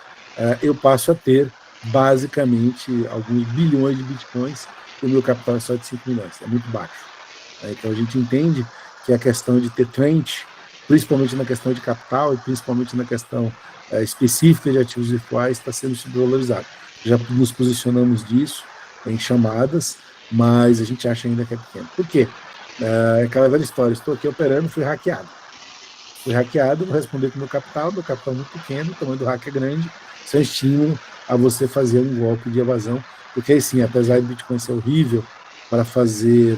eu passo a ter, basicamente, alguns bilhões de bitcoins, e o meu capital é só de 5 milhões, é muito baixo. Então, a gente entende que a questão de ter trend, principalmente na questão de capital e principalmente na questão específica de ativos virtuais, está sendo subvalorizado. Já nos posicionamos disso em chamadas, mas a gente acha ainda que é pequeno. Por quê? É aquela velha história, estou aqui operando, fui hackeado. Vou responder com o meu capital é muito pequeno, o tamanho do hack é grande, isso é estímulo a você fazer um golpe de evasão, porque aí sim, apesar do Bitcoin ser horrível para fazer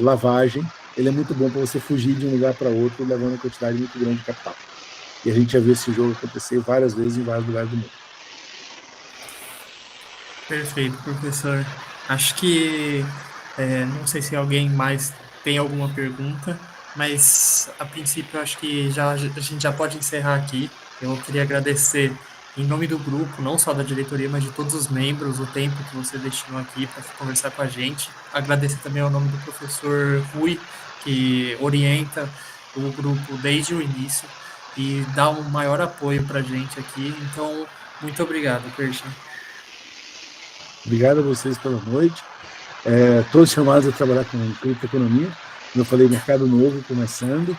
lavagem, ele é muito bom para você fugir de um lugar para outro, levando uma quantidade muito grande de capital. E a gente já viu esse jogo acontecer várias vezes em vários lugares do mundo. Perfeito, professor. Acho que, não sei se alguém mais tem alguma pergunta, mas a princípio acho que a gente já pode encerrar aqui. Eu queria agradecer em nome do grupo, não só da diretoria, mas de todos os membros, o tempo que você destinou aqui para conversar com a gente. Agradecer também ao nome do professor Rui, que orienta o grupo desde o início e dá um maior apoio para a gente aqui. Então, muito obrigado, Kirchner. Obrigado a vocês pela noite. Todos chamados a trabalhar com criptoeconomia. Como eu falei, mercado novo começando.